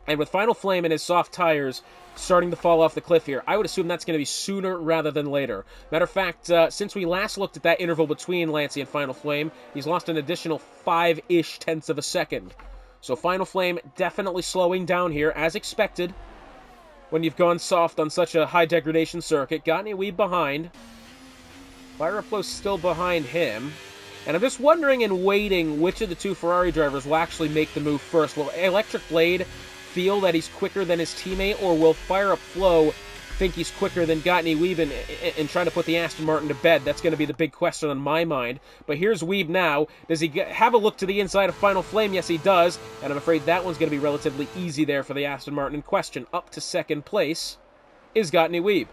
And with Final Flame and his soft tires starting to fall off the cliff here, I would assume that's going to be sooner rather than later. Matter of fact, since we last looked at that interval between Lancey and Final Flame, he's lost an additional 5-ish tenths of a second. So Final Flame definitely slowing down here, as expected, when you've gone soft on such a high degradation circuit. Gottny Weeb behind. Fire Flow still behind him. And I'm just wondering and waiting which of the 2 Ferrari drivers will actually make the move first. Will Electric Blade feel that he's quicker than his teammate, or will Fire Up Flow think he's quicker than Gottny Weeb and trying to put the Aston Martin to bed? That's going to be the big question on my mind. But here's Weeb now. Does he have a look to the inside of Final Flame? Yes, he does. And I'm afraid that one's going to be relatively easy there for the Aston Martin in question. Up to 2nd place is Gottny Weeb.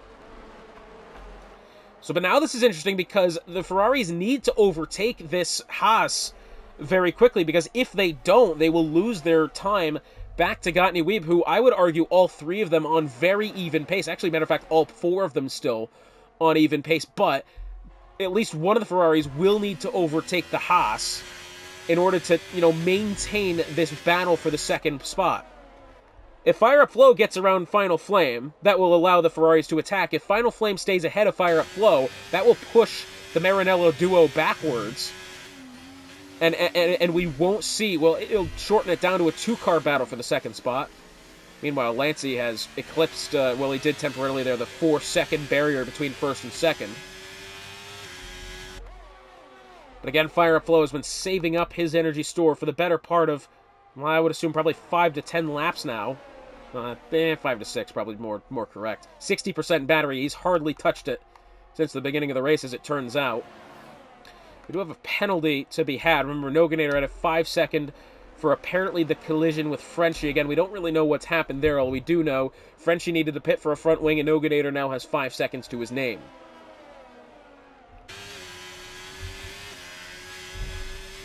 So, but now this is interesting because the Ferraris need to overtake this Haas very quickly, because if they don't, they will lose their time back to Gottny Weeb, who I would argue all 3 of them on very even pace. Actually, matter of fact, all 4 of them still on even pace. But at least one of the Ferraris will need to overtake the Haas in order to, maintain this battle for the 2nd spot. If Fire Up Flow gets around Final Flame, that will allow the Ferraris to attack. If Final Flame stays ahead of Fire Up Flow, that will push the Maranello duo backwards. And we won't see... Well, it'll shorten it down to a 2-car battle for the 2nd spot. Meanwhile, Lancey has eclipsed... well, he did temporarily there, the 4-second barrier between 1st and 2nd. But again, Fire Up Flow has been saving up his energy store for the better part of... Well, I would assume probably 5 to 10 laps now. 5 to 6, probably more correct. 60% battery. He's hardly touched it since the beginning of the race, as it turns out. We do have a penalty to be had. Remember, Noganator had a 5-second for apparently the collision with Frenchie. Again, we don't really know what's happened there. All we do know, Frenchie needed to pit for a front wing, and Noganator now has 5 seconds to his name.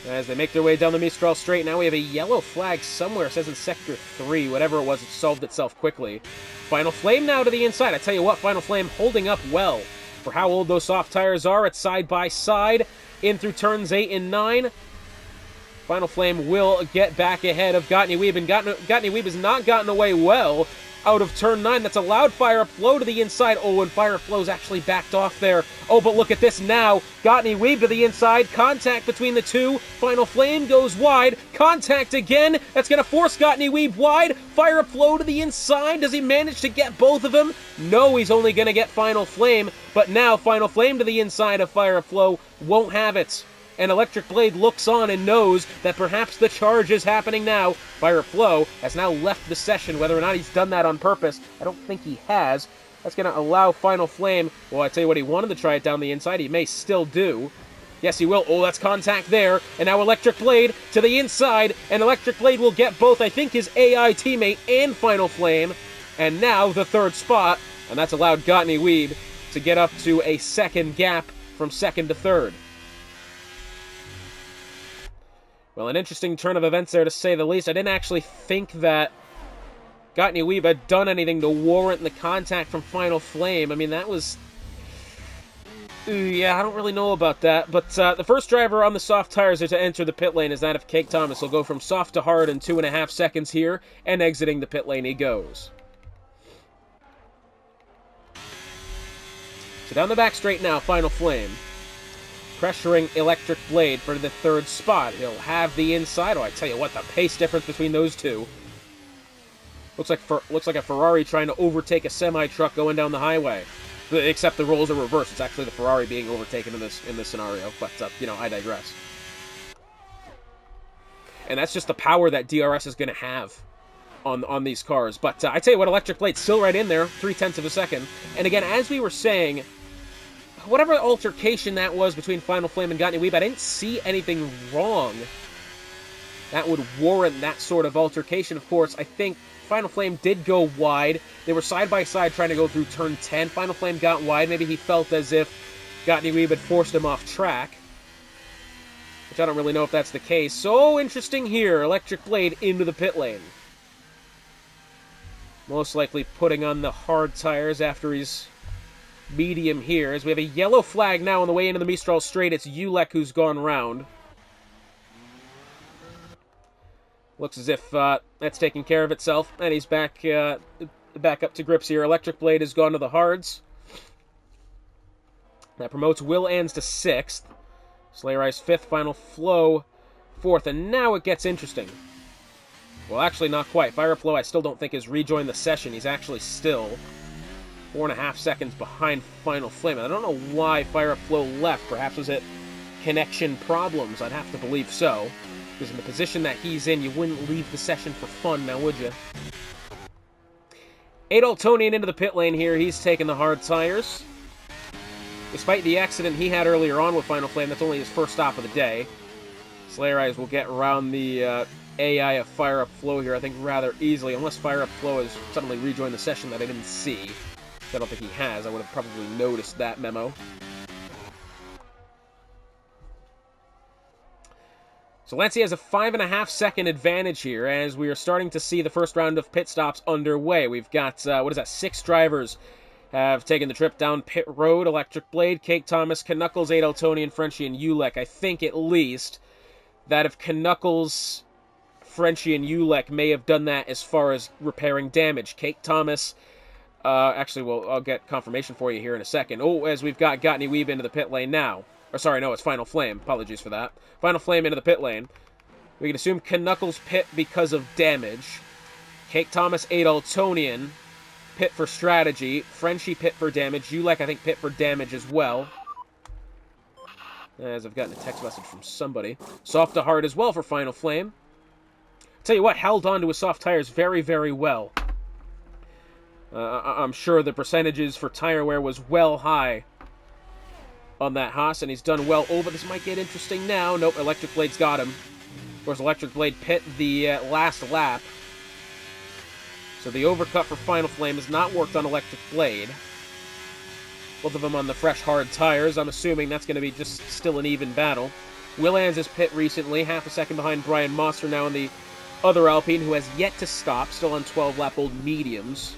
As they make their way down the Mistral Straight, now we have a yellow flag somewhere. It says in Sector 3. Whatever it was, it solved itself quickly. Final Flame now to the inside. I tell you what, Final Flame holding up well for how old those soft tires are. It's side by side in through turns 8 and 9. Final Flame will get back ahead of Gottny Weeb, and Gottny Weeb has not gotten away well out of turn 9. That's allowed Fire Up Flow to the inside. Oh, and Fire Up Flow's actually backed off there. Oh, but look at this now. Gottny Weeb to the inside. Contact between the two. Final Flame goes wide. Contact again. That's going to force Gottny Weeb wide. Fire Up Flow to the inside. Does he manage to get both of them? No, he's only going to get Final Flame. But now Final Flame to the inside of Fire Up Flow won't have it. And Electric Blade looks on and knows that perhaps the charge is happening now. Fire Up Flow has now left the session. Whether or not he's done that on purpose, I don't think he has. That's going to allow Final Flame... Well, I tell you what, he wanted to try it down the inside. He may still do. Yes, he will. Oh, that's contact there. And now Electric Blade to the inside. And Electric Blade will get both, I think, his AI teammate and Final Flame. And now the third spot. And that's allowed Gottny Weeb to get up to a second gap from second to third. Well, an interesting turn of events there, to say the least. I didn't actually think that Gottny Weeb had done anything to warrant the contact from Final Flame. I mean, that was... Yeah, I don't really know about that. But the first driver on the soft tires to enter the pit lane is that of Cake Thomas. He'll go from soft to hard in 2.5 seconds here, and exiting the pit lane he goes. So down the back straight now, Final Flame. Pressuring Electric Blade for the third spot. He'll have the inside. Oh, I tell you what, the pace difference between those two. Looks like a Ferrari trying to overtake a semi-truck going down the highway. Except the roles are reversed. It's actually the Ferrari being overtaken in this scenario. But, you know, I digress. And that's just the power that DRS is going to have on these cars. But I tell you what, Electric Blade's still right in there. 0.3 of a second. And again, as we were saying... Whatever altercation that was between Final Flame and Gottny Weeb, I didn't see anything wrong that would warrant that sort of altercation. Of course, I think Final Flame did go wide. They were side by side trying to go through turn 10. Final Flame got wide. Maybe he felt as if Gottny Weeb had forced him off track, which I don't really know if that's the case. So interesting here. Electric Blade into the pit lane. Most likely putting on the hard tires after he's medium here, as we have a yellow flag now on the way into the Mistral Straight. It's Ulek who's gone round. Looks as if that's taking care of itself, and he's back up to grips here. Electric Blade has gone to the hards. That promotes Will Ans to 6th. Slayer Eyes 5th, Final Flow 4th, and now it gets interesting. Well, actually not quite. Fire Up Flow I still don't think has rejoined the session. He's actually still 4.5 seconds behind Final Flame. I don't know why Fire Up Flow left. Perhaps was it connection problems? I'd have to believe so. Because in the position that he's in, you wouldn't leave the session for fun, now would you? Adoltonian into the pit lane here. He's taking the hard tires. Despite the accident he had earlier on with Final Flame, that's only his first stop of the day. Slayer Eyes will get around the AI of Fire Up Flow here, I think, rather easily. Unless Fire Up Flow has suddenly rejoined the session that I didn't see. I don't think he has. I would have probably noticed that memo. So Lancey has a 5.5 second advantage here as we are starting to see the first round of pit stops underway. We've got, 6 drivers have taken the trip down pit road. Electric Blade, Cake Thomas, Knuckles, Adoltonian, Frenchie, and Ulek. I think at least that if Knuckles, Frenchie, and Ulek may have done that as far as repairing damage. Cake Thomas... actually, well, I'll get confirmation for you here in a second. Oh, as we've got Gottny Weeb into the pit lane now. Or, sorry, no, it's Final Flame. Apologies for that. Final Flame into the pit lane. We can assume Knuckles pit because of damage. Cake Thomas, Adoltonian pit for strategy. Frenchie pit for damage. Ulek, I think, pit for damage as well. As I've gotten a text message from somebody. Soft to hard as well for Final Flame. Tell you what, held on to his soft tires very, very well. I'm sure the percentages for tire wear was well high on that Haas, and he's done well. Oh, but this might get interesting now. Nope, Electric Blade's got him. Of course, Electric Blade pit the last lap. So the overcut for Final Flame has not worked on Electric Blade. Both of them on the fresh, hard tires. I'm assuming that's going to be just still an even battle. Will Ans has pit recently, half a second behind Brian Moster now in the other Alpine, who has yet to stop, still on 12-lap-old mediums.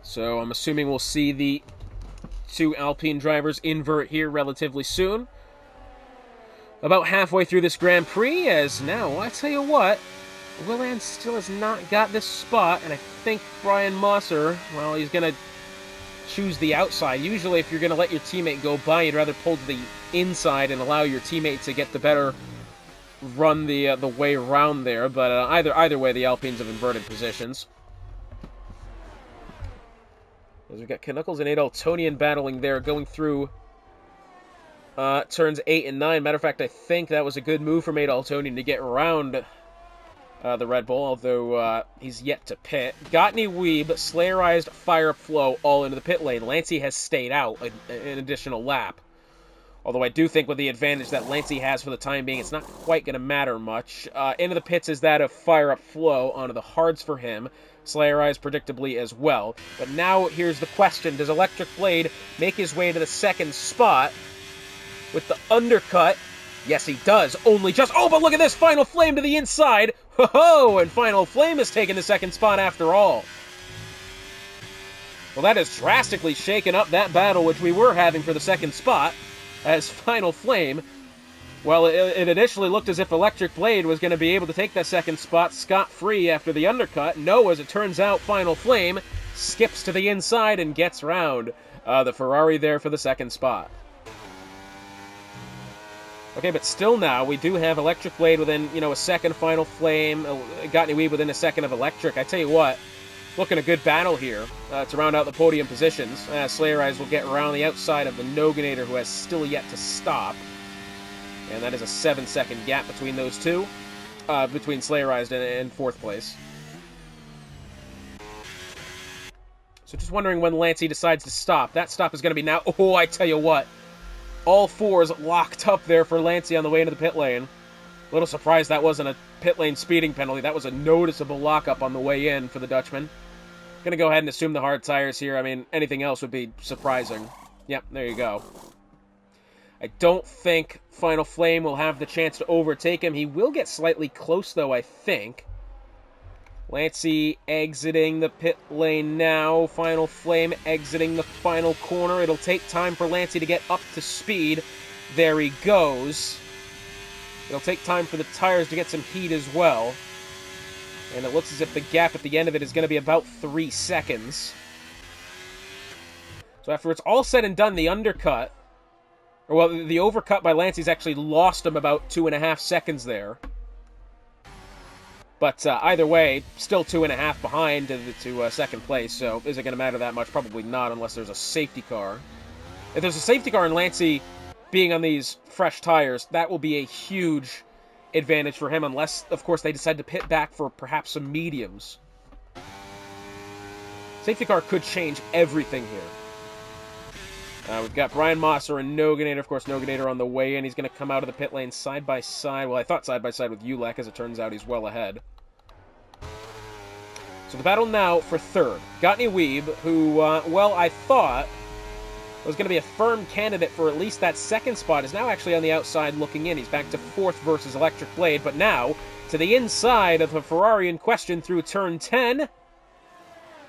So I'm assuming we'll see the 2 Alpine drivers invert here relatively soon. About halfway through this Grand Prix, as now, I tell you what, Willan still has not got this spot, and I think Brian Mosser, well, he's going to choose the outside. Usually, if you're going to let your teammate go by, you'd rather pull to the inside and allow your teammate to get the better run the way around there. But either way, the Alpines have inverted positions. As we've got Knuckles and Adaltonian battling there, going through turns 8 and 9. Matter of fact, I think that was a good move from Adaltonian to get around the Red Bull, although he's yet to pit. Gottney Weeb, Slayerized, Fire Up Flow, all into the pit lane. Lancey has stayed out an additional lap. Although I do think with the advantage that Lancey has for the time being, it's not quite going to matter much. Into the pits is that of Fire Up Flow, onto the hards for him. Slayerized predictably as well. But now here's the question. Does Electric Blade make his way to the second spot with the undercut? Yes, he does. Only just... Oh, but look at this! Final Flame to the inside! Ho-ho! And Final Flame has taken the second spot after all. Well, that has drastically shaken up that battle which we were having for the second spot, as Final Flame... Well, it initially looked as if Electric Blade was going to be able to take that second spot scot-free after the undercut. No, as it turns out, Final Flame skips to the inside and gets round the Ferrari there for the second spot. Okay, but still now, we do have Electric Blade within, a second Final Flame, Gottney Weeb within a second of Electric. I tell you what, looking a good battle here to round out the podium positions. Slayerized will get around the outside of the Noganator, who has still yet to stop. And that is a 7-second gap between those two, between Slayerized and fourth place. So just wondering when Lancey decides to stop. That stop is going to be now. Oh, I tell you what. All fours locked up there for Lancey on the way into the pit lane. A little surprised that wasn't a pit lane speeding penalty. That was a noticeable lockup on the way in for the Dutchman. Going to go ahead and assume the hard tires here. I mean, anything else would be surprising. Yep, there you go. I don't think Final Flame will have the chance to overtake him. He will get slightly close, though, I think. Lancey exiting the pit lane now. Final Flame exiting the final corner. It'll take time for Lancey to get up to speed. There he goes. It'll take time for the tires to get some heat as well. And it looks as if the gap at the end of it is going to be about 3 seconds. So after it's all said and done, the undercut... Well, the overcut by Lancey's actually lost him about 2.5 seconds there. But either way, still 2.5 behind to second place, so is it going to matter that much? Probably not, unless there's a safety car. If there's a safety car and Lancey being on these fresh tires, that will be a huge advantage for him, unless, of course, they decide to pit back for perhaps some mediums. Safety car could change everything here. We've got Brian Mosser and Noganator. Of course, Noganator on the way in. He's going to come out of the pit lane side by side. Well, I thought side by side with Ulek. As it turns out, he's well ahead. So the battle now for third. Gottney Weeb, who, well, I thought was going to be a firm candidate for at least that second spot, is now actually on the outside looking in. He's back to fourth versus Electric Blade, but now to the inside of the Ferrari in question through turn 10.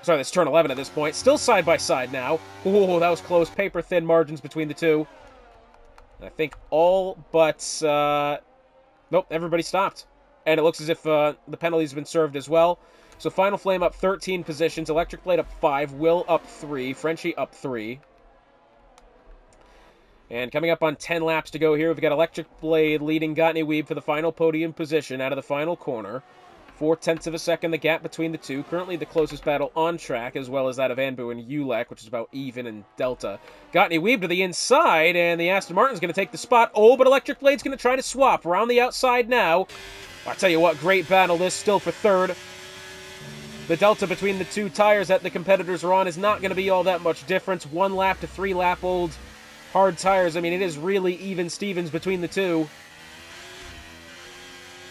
Sorry, that's turn 11 at this point. Still side by side now. Oh, that was close. Paper-thin margins between the two. I think all but... Nope, everybody stopped. And it looks as if the penalty's been served as well. So Final Flame up 13 positions. Electric Blade up 5. Will up 3. Frenchie up 3. And coming up on 10 laps to go here, we've got Electric Blade leading Gottney Weeb for the final podium position out of the final corner. 0.4 of a second, the gap between the two. Currently the closest battle on track, as well as that of Anbu and Ulek, which is about even in Delta. Gottney Weeb to the inside, and the Aston Martin's going to take the spot. Oh, but Electric Blade's going to try to swap around the outside now. I'll tell you what, great battle this, still for third. The delta between the two tires that the competitors are on is not going to be all that much difference. 1 lap to 3 lap old hard tires. I mean, it is really even Stevens between the two.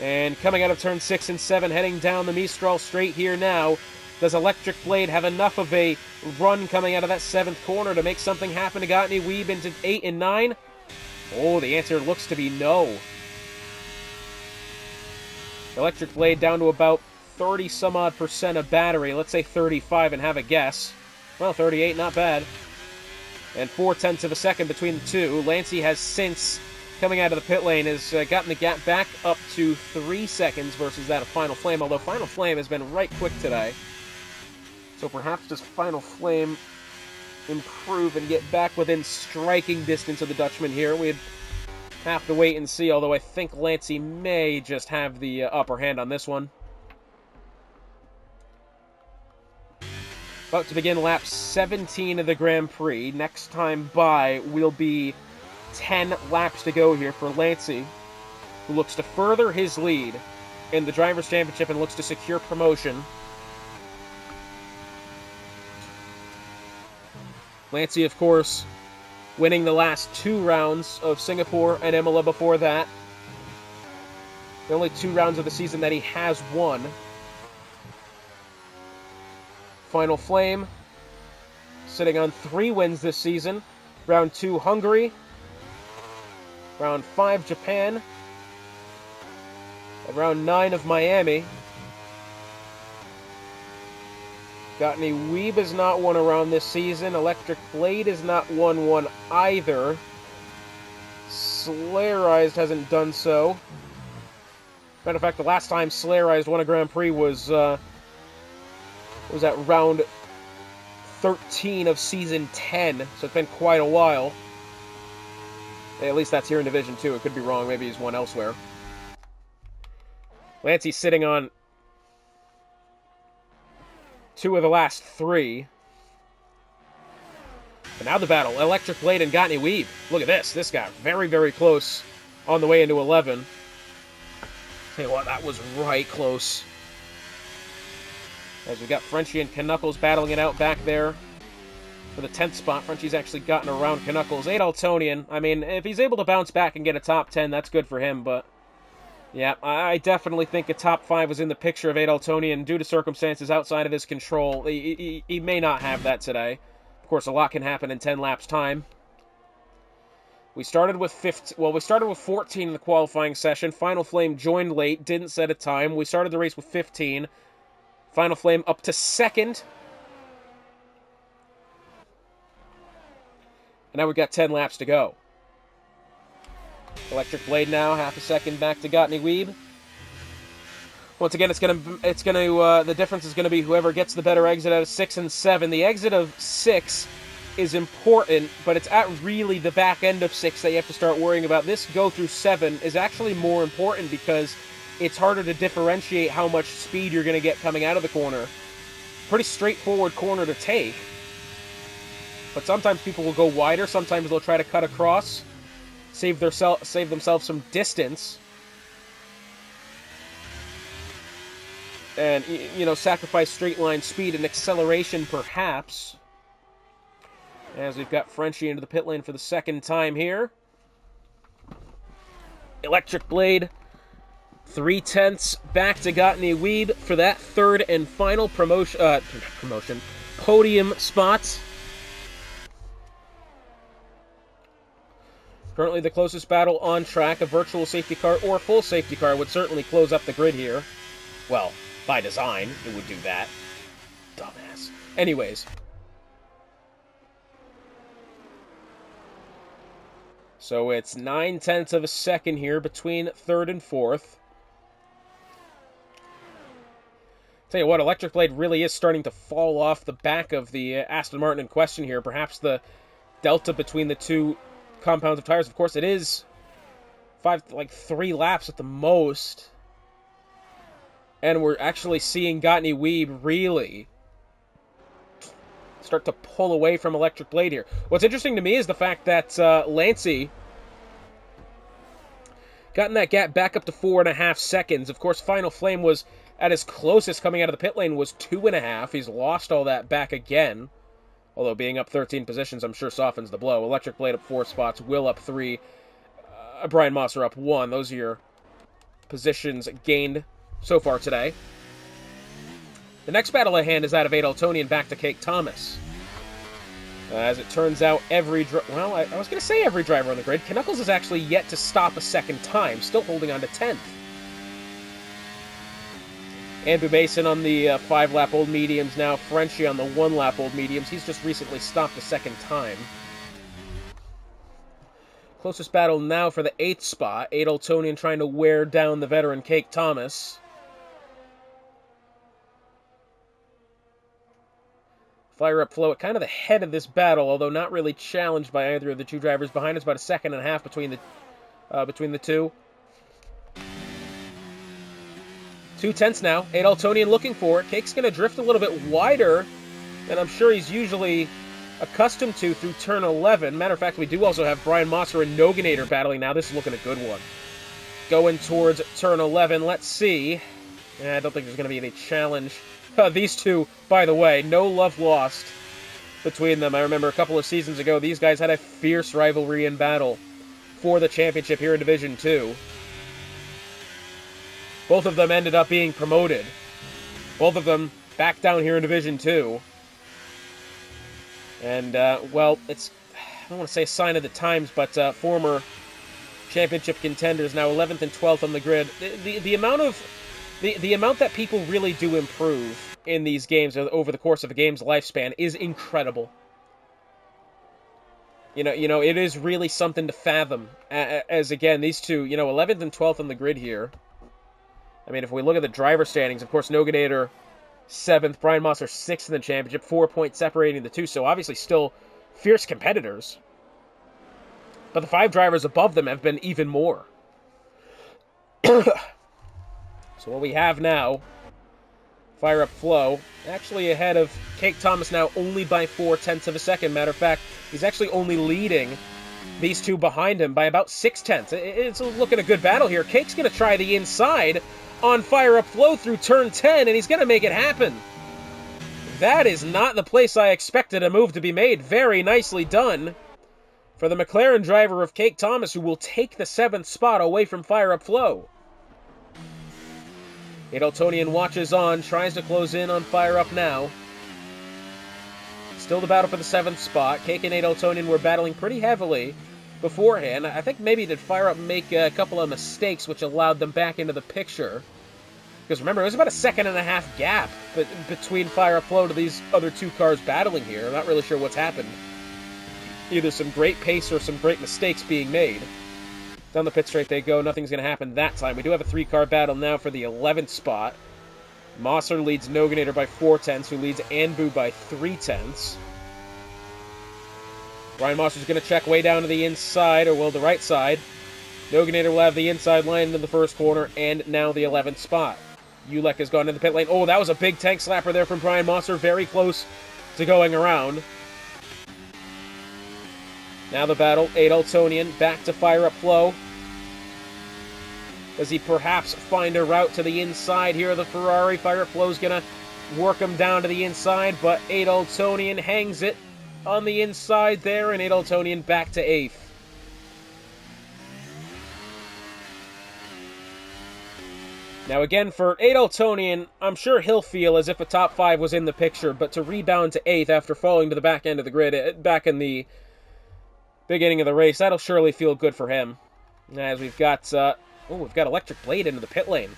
And coming out of turn 6 and 7, heading down the Mistral straight here now. Does Electric Blade have enough of a run coming out of that 7th corner to make something happen to Gottney Weeb into 8 and 9? Oh, the answer looks to be no. Electric Blade down to about 30-some-odd% of battery. Let's say 35 and have a guess. Well, 38, not bad. And 0.4 of a second between the two. Lancey has since coming out of the pit lane has gotten the gap back up to 3 seconds versus that of Final Flame, although Final Flame has been right quick today. So perhaps does Final Flame improve and get back within striking distance of the Dutchman here? We'd have to wait and see, although I think Lancey may just have the upper hand on this one. About to begin lap 17 of the Grand Prix. Next time by will be 10 laps to go here for Lancey, who looks to further his lead in the Drivers' Championship and looks to secure promotion. Lancey, of course, winning the last 2 rounds of Singapore and Imola before that. The only 2 rounds of the season that he has won. Final Flame, sitting on 3 wins this season. Round 2, Hungary. Round 5, Japan. And round 9 of Miami. Gottney Weeb has not won a round this season. Electric Blade has not won one either. Slayerized hasn't done so. Matter of fact, the last time Slayerized won a Grand Prix was at round 13 of season 10, so it's been quite a while. At least that's here in Division 2. It could be wrong. Maybe he's won elsewhere. Lancey's sitting on 2 of the last 3. But now the battle. Electric Blade and Gottney Weeb. Look at this. This got very, very close on the way into 11. Tell you what, that was right close. As we got Frenchie and Knuckles battling it out back there for the 10th spot. Frenchie's actually gotten around Knuckles. Adaltonian, I mean, if he's able to bounce back and get a top 10, that's good for him, but yeah, I definitely think a top 5 was in the picture of Adaltonian due to circumstances outside of his control. He may not have that today. Of course, a lot can happen in 10 laps' time. We started with 14 in the qualifying session. Final Flame joined late, didn't set a time. We started the race with 15. Final Flame up to 2nd. And now we've got 10 laps to go. Electric Blade now, half a second back to Gottney Weeb. Once again, the difference is gonna be whoever gets the better exit out of 6 and 7. The exit of 6 is important, but it's at really the back end of 6 that you have to start worrying about. This go through 7 is actually more important because it's harder to differentiate how much speed you're going to get coming out of the corner. Pretty straightforward corner to take. But sometimes people will go wider. Sometimes they'll try to cut across, save themselves some distance. And, you know, sacrifice straight line speed and acceleration perhaps. As we've got Frenchie into the pit lane for the 2nd time here. Electric Blade 3/10 back to Gottney Weeb for that 3rd and final podium spot. Currently the closest battle on track. A virtual safety car or full safety car would certainly close up the grid here. Well, by design, it would do that. Dumbass. Anyways. So it's 9/10 of a second here between 3rd and 4th. Tell you what, Electric Blade really is starting to fall off the back of the Aston Martin in question here. Perhaps the delta between the 2 compounds of tires. Of course, it is 3 laps at the most. And we're actually seeing Gottney Weeb really start to pull away from Electric Blade here. What's interesting to me is the fact that Lancey gotten that gap back up to 4.5 seconds. Of course, Final Flame was at his closest coming out of the pit lane was 2.5. He's lost all that back again. Although being up 13 positions, I'm sure softens the blow. Electric Blade up 4 spots, Will up 3, Brian Mosser up 1. Those are your positions gained so far today. The next battle at hand is that of Adaltonian back to Cake Thomas. As it turns out, I was going to say every driver on the grid. Knuckles is actually yet to stop a 2nd time, still holding on to 10th. Andrew Mason on the 5-lap old mediums now. Frenchie on the 1-lap old mediums. He's just recently stopped a 2nd time. Closest battle now for the 8th spot. Adoltonian trying to wear down the veteran Cake Thomas. Fire Up Flow at kind of the head of this battle, although not really challenged by either of the two drivers behind us. About a second and a half between the two. 2/10 now. Adoltonian looking for it. Cake's going to drift a little bit wider than I'm sure he's usually accustomed to through turn 11. Matter of fact, we do also have Brian Mosser and Noganator battling now. This is looking a good one. Going towards turn 11. Let's see. I don't think there's going to be any challenge. These two, by the way, no love lost between them. I remember a couple of seasons ago, these guys had a fierce rivalry in battle for the championship here in Division 2. Both of them ended up being promoted. Both of them back down here in Division 2. And, well, it's, I don't want to say a sign of the times, but former championship contenders, now 11th and 12th on the grid. The amount that people really do improve in these games over the course of a game's lifespan is incredible. You know, it is really something to fathom. As, again, these two, 11th and 12th on the grid here. I mean, if we look at the driver standings, of course, Noganator 7th, Brian Mosser 6th in the championship, 4 points separating the two, so obviously still fierce competitors. But the 5 drivers above them have been even more. So what we have now, Fire Up Flow, actually ahead of Cake Thomas now only by 0.4 of a second. Matter of fact, he's actually only leading these two behind him by about 0.6. It's looking a good battle here. Cake's going to try the inside on Fire Up Flow through turn 10, and he's going to make it happen. That is not the place I expected a move to be made. Very nicely done for the McLaren driver of Cake Thomas, who will take the 7th spot away from Fire Up Flow. Adoltonian watches on, tries to close in on Fire Up now. Still the battle for the 7th spot. Cake and Adoltonian were battling pretty heavily beforehand. I think maybe did Fire Up make a couple of mistakes which allowed them back into the picture. Because remember, it was about a 1.5 second gap between Fire Up Flow to these other two cars battling here. I'm not really sure what's happened. Either some great pace or some great mistakes being made. Down the pit straight they go. Nothing's going to happen that time. We do have a 3-car battle now for the 11th spot. Mosser leads Noganator by 0.4, who leads Anbu by 0.3. Brian Mosser's going to check way down to the inside, or well, the right side. Noganator will have the inside line in the first corner, and now the 11th spot. Ulek has gone to the pit lane. Oh, that was a big tank slapper there from Brian Mosser. Very close to going around. Now the battle. Adoltonian back to Fire Up Flow. Does he perhaps find a route to the inside here of the Ferrari? Fire Up Flow's going to work him down to the inside, but Adoltonian hangs it on the inside there, and Adoltonian back to 8th. Now again, for Adoltonian, I'm sure he'll feel as if a top 5 was in the picture, but to rebound to 8th after falling to the back end of the grid, back in the beginning of the race, that'll surely feel good for him. As we've got, we've got Electric Blade into the pit lane.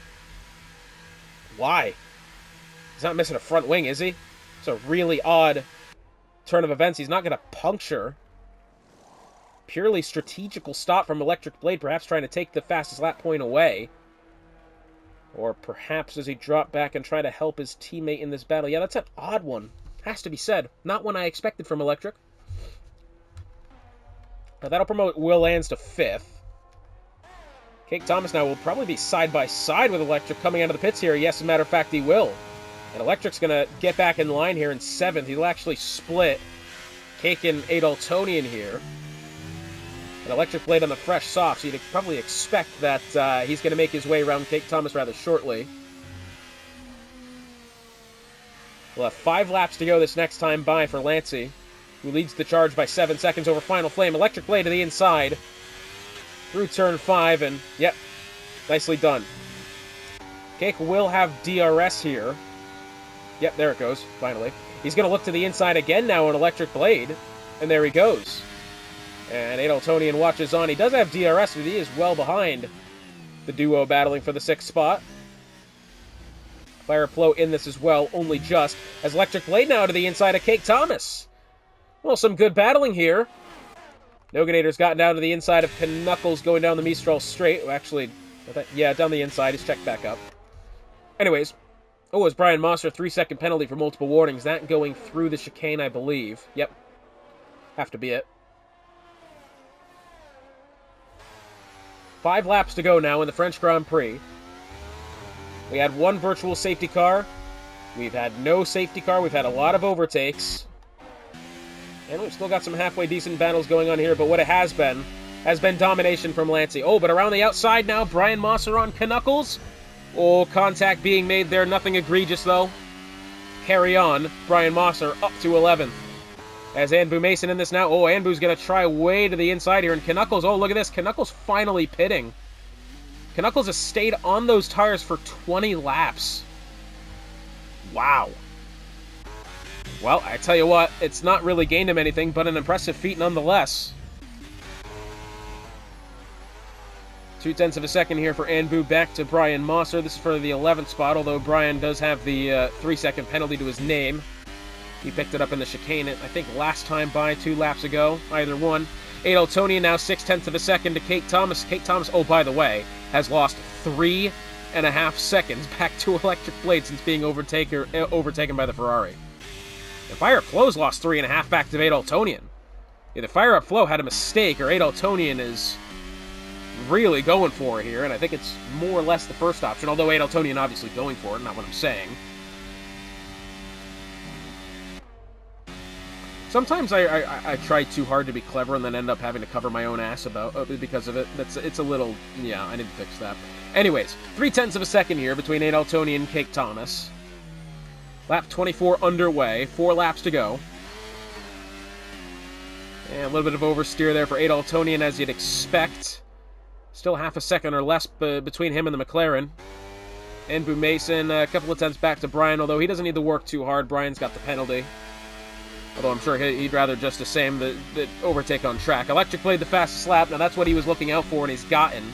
Why? He's not missing a front wing, is he? It's a really odd turn of events. He's not going to puncture. Purely strategical stop from Electric Blade, perhaps trying to take the fastest lap point away. Or perhaps does he drop back and try to help his teammate in this battle? Yeah, that's an odd one. Has to be said. Not one I expected from Electric. Now that'll promote Will Ans to 5th. Cake Thomas now will probably be side by side with Electric coming out of the pits here. Yes, as a matter of fact, he will. And Electric's going to get back in line here in 7th. He'll actually split Cake and Adoltonian here. An Electric Blade on the fresh softs. You'd probably expect that he's going to make his way around Cake Thomas rather shortly. We'll have 5 laps to go this next time by for Lancey, who leads the charge by 7 seconds over Final Flame. Electric Blade to the inside through turn 5, and yep, nicely done. Cake will have DRS here. Yep, there it goes, finally. He's going to look to the inside again now on Electric Blade, and there he goes. And Adoltonian watches on. He does have DRS, but he is well behind the duo battling for the 6th spot. Fire Flow in this as well, only just. As Electric Blade now to the inside of Cake Thomas. Well, some good battling here. Noganator's gotten down to the inside of Knuckles going down the Mistral straight. Well, actually, yeah, down the inside. He's checked back up. Anyways, it's Brian Mosser, 3-second penalty for multiple warnings. That going through the chicane, I believe. Yep. Have to be it. 5 laps to go now in the French Grand Prix. We had one virtual safety car. We've had no safety car. We've had a lot of overtakes. And we've still got some halfway decent battles going on here, but what it has been domination from Lancey. Oh, but around the outside now, Brian Mosser on Knuckles. Oh, contact being made there. Nothing egregious, though. Carry on. Brian Mosser up to 11th. As Anbu Mason in this now. Oh, Anbu's going to try way to the inside here. And Knuckles, oh, look at this. Knuckles finally pitting. Knuckles has stayed on those tires for 20 laps. Wow. Well, I tell you what, it's not really gained him anything, but an impressive feat nonetheless. 0.2 of a second here for Anbu, back to Brian Mosser. This is for the 11th spot, although Brian does have the 3-second penalty to his name. He picked it up in the chicane, I think, last time by 2 laps ago. Either one. Adeltonian now 0.6 of a second to Kate Thomas. Kate Thomas, oh, by the way, has lost 3.5 seconds back to Electric Blade since being overtaken by the Ferrari. And Fire Up Flow's lost 3.5 back to Adeltonian. Either Fire Up Flow had a mistake, or Adeltonian is really going for it here, and I think it's more or less the first option, although Adeltonian obviously going for it, not what I'm saying. Sometimes I try too hard to be clever and then end up having to cover my own ass because of it. It's a little, yeah, I need to fix that. Anyways, 0.3 of a second here between Adeltonian and Cake Thomas. Lap 24 underway, 4 laps to go. And a little bit of oversteer there for Adeltonian, as you'd expect. Still half a second or less between him and the McLaren. Anbu Mason, a couple of tenths back to Brian, although he doesn't need to work too hard. Brian's got the penalty. Although I'm sure he'd rather just the same, the overtake on track. Electric Blade the fastest lap. Now that's what he was looking out for, and he's gotten.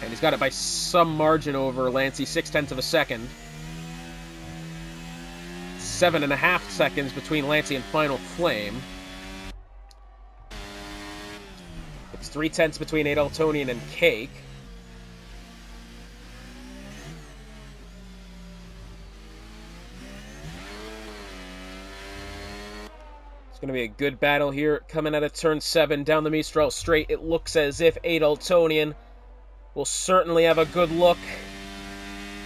And he's got it by some margin over Lancey, 0.6 of a second. 7.5 seconds between Lancey and Final Flame. It's 0.3 between Adeltonian and Cake. It's going to be a good battle here. Coming out of turn 7 down the Mistral straight, it looks as if Adeltonian will certainly have a good look.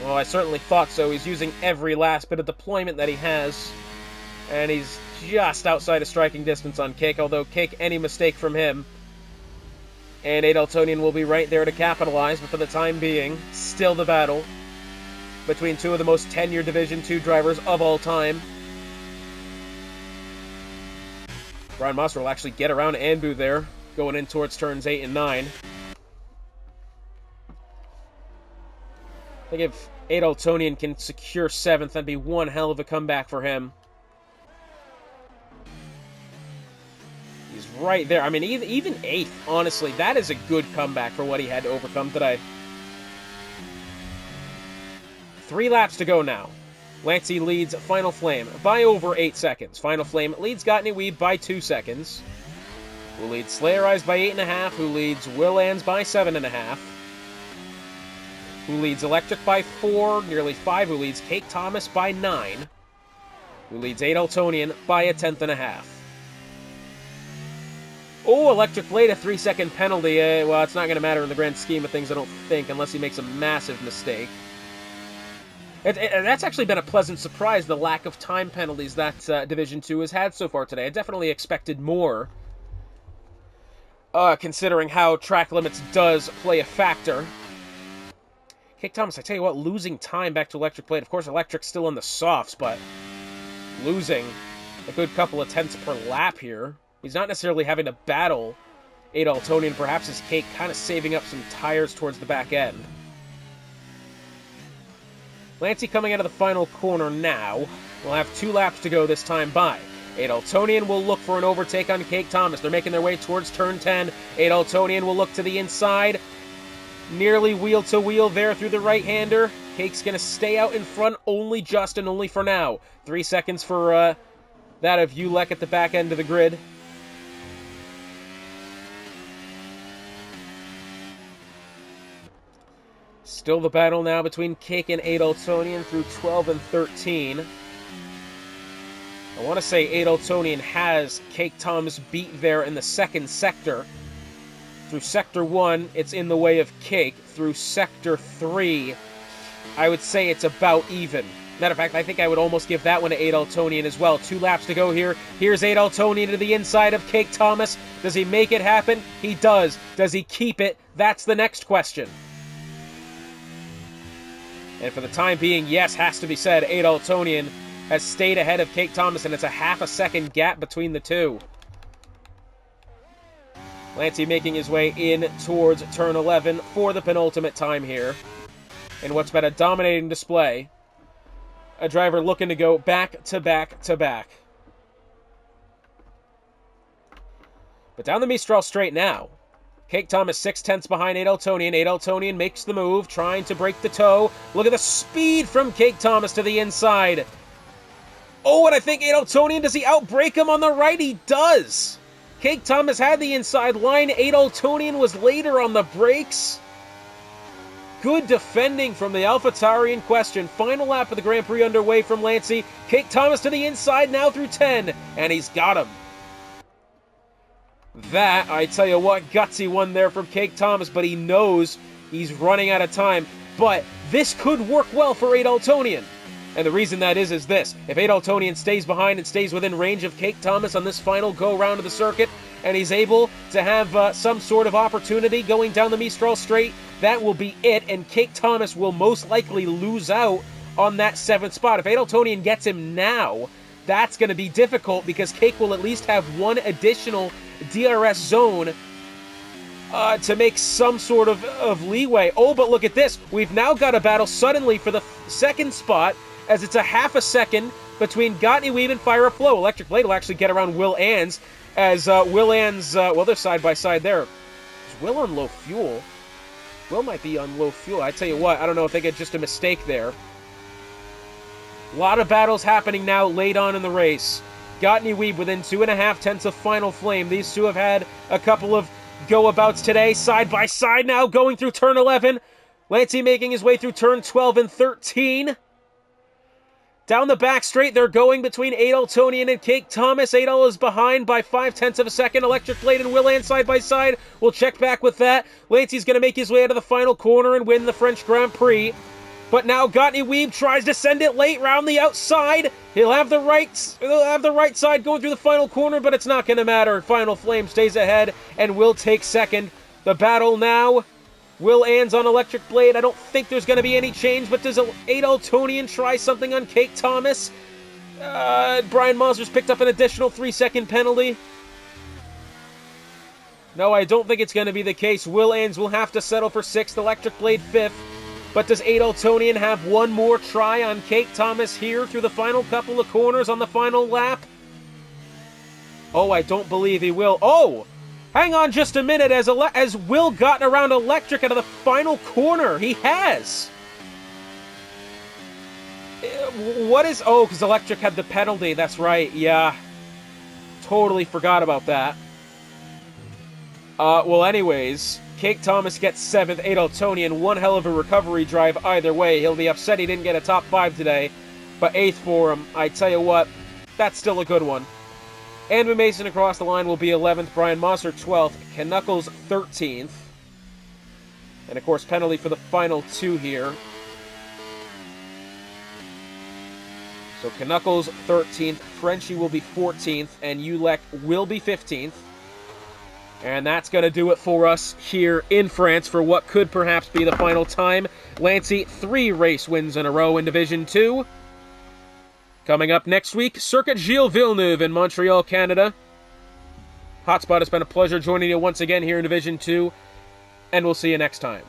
Well, I certainly thought so. He's using every last bit of deployment that he has. And he's just outside of striking distance on Cake, although Cake, any mistake from him. And Adeltonian will be right there to capitalize, but for the time being, still the battle between two of the most tenured Division 2 drivers of all time. Brian Mosser will actually get around Anbu there, going in towards turns 8 and 9. I think if Adeltonian can secure 7th, that'd be one hell of a comeback for him. He's right there. I mean, even 8th, honestly, that is a good comeback for what he had to overcome today. 3 laps to go now. Lancey leads Final Flame by over 8 seconds. Final Flame leads Gottney Weeb by 2 seconds. Who leads Slayer Eyes by 8.5. Who leads Willands by 7.5. Who leads Electric by 4, nearly 5. Who leads Cake Thomas by 9. Who leads Adeltonian by 1/10.5. Oh, Electric Blade, a 3-second penalty. Well, it's not going to matter in the grand scheme of things, I don't think, unless he makes a massive mistake. That's actually been a pleasant surprise, the lack of time penalties that Division 2 has had so far today. I definitely expected more, considering how track limits does play a factor. Cake Thomas, I tell you what, losing time back to Electric Blade. Of course, Electric's still in the softs, but losing a good couple of tenths per lap here. He's not necessarily having to battle Adeltonian. Perhaps his Cake kind of saving up some tires towards the back end. Lancey coming out of the final corner now. We'll have 2 laps to go this time by. Adeltonian will look for an overtake on Cake Thomas. They're making their way towards turn 10. Adeltonian will look to the inside. Nearly wheel to wheel there through the right-hander. Cake's going to stay out in front only just and only for now. 3 seconds for that of Ulek at the back end of the grid. Still the battle now between Cake and Adoltonian through 12 and 13. I want to say Adoltonian has Cake Thomas beat there in the second sector. Through Sector 1, it's in the way of Cake. Through Sector 3, I would say it's about even. Matter of fact, I think I would almost give that one to Adoltonian as well. 2 laps to go here. Here's Adoltonian to the inside of Cake Thomas. Does he make it happen? He does. Does he keep it? That's the next question. And for the time being, yes, has to be said, Adoltonian has stayed ahead of Cake Thomas, and it's a half a second gap between the two. Lancey making his way in towards turn 11 for the penultimate time here. In what's been a dominating display. A driver looking to go back to back to back. But down the Mistral straight now. Cake Thomas 6/10 behind Adoltonian. Adoltonian makes the move, trying to break the toe. Look at the speed from Cake Thomas to the inside. Oh, and I think Adoltonian, does he outbrake him on the right? He does! Cake Thomas had the inside line. Adoltonian was later on the brakes. Good defending from the AlphaTauri in question. Final lap of the Grand Prix underway from Lancey. Cake Thomas to the inside now through 10, and he's got him. That, I tell you what, gutsy one there from Cake Thomas, but he knows he's running out of time. But this could work well for Adoltonian. And the reason that is this. If Adoltonian stays behind and stays within range of Cake Thomas on this final go-round of the circuit, and he's able to have some sort of opportunity going down the Mistral Straight, that will be it, and Cake Thomas will most likely lose out on that 7th spot. If Adoltonian gets him now, that's going to be difficult because Cake will at least have one additional DRS zone to make some sort of leeway. Oh, but look at this. We've now got a battle suddenly for the 2nd spot, as it's a half a second between Gottney Weeb and Fire Up Flow. Electric Blade will actually get around Will Ans, as Will Ans, well, they're side by side there. Is Will on low fuel? Will might be on low fuel. I tell you what, I don't know if they get just a mistake there. A lot of battles happening now late on in the race. Gottney Weeb within 2.5 tenths of Final Flame. These two have had a couple of go-abouts today, side by side now, going through turn 11. Lancey making his way through turn 12 and 13. Down the back straight, they're going between Adoltonian and Cake Thomas. Adol is behind by 5 tenths of a second. Electric Blade and Will Ann side by side. We'll check back with that. Lancey's going to make his way out of the final corner and win the French Grand Prix. But now Gottney Weeb tries to send it late round the outside. He'll have the right side going through the final corner, but it's not going to matter. Final Flame stays ahead and will take second. The battle now. Will Ann's on Electric Blade. I don't think there's going to be any change, but does Adoltonian try something on Cake Thomas? Brian Mazur's picked up an additional 3-second penalty. No, I don't think it's going to be the case. Will Ann's will have to settle for 6th, Electric Blade 5th. But does Adoltonian have one more try on Cake Thomas here through the final couple of corners on the final lap? Oh, I don't believe he will. Oh! Hang on just a minute, as Will gotten around Electric out of the final corner. He has. What is... Oh, because Electric had the penalty. That's right, yeah. Totally forgot about that. Well, anyways, Cake Thomas gets 7th. Adoltonian, one hell of a recovery drive either way. He'll be upset he didn't get a top 5 today. But 8th for him. I tell you what, that's still a good one. Andrew Mason across the line will be 11th. Brian Mosser 12th. Knuckles 13th. And of course, penalty for the final 2 here. So Knuckles 13th. Frenchie will be 14th. And Ulek will be 15th. And that's going to do it for us here in France for what could perhaps be the final time. Lancey, 3 race wins in a row in Division 2. Coming up next week, Circuit Gilles Villeneuve in Montreal, Canada. Hotspot, it's been a pleasure joining you once again here in Division 2, and we'll see you next time.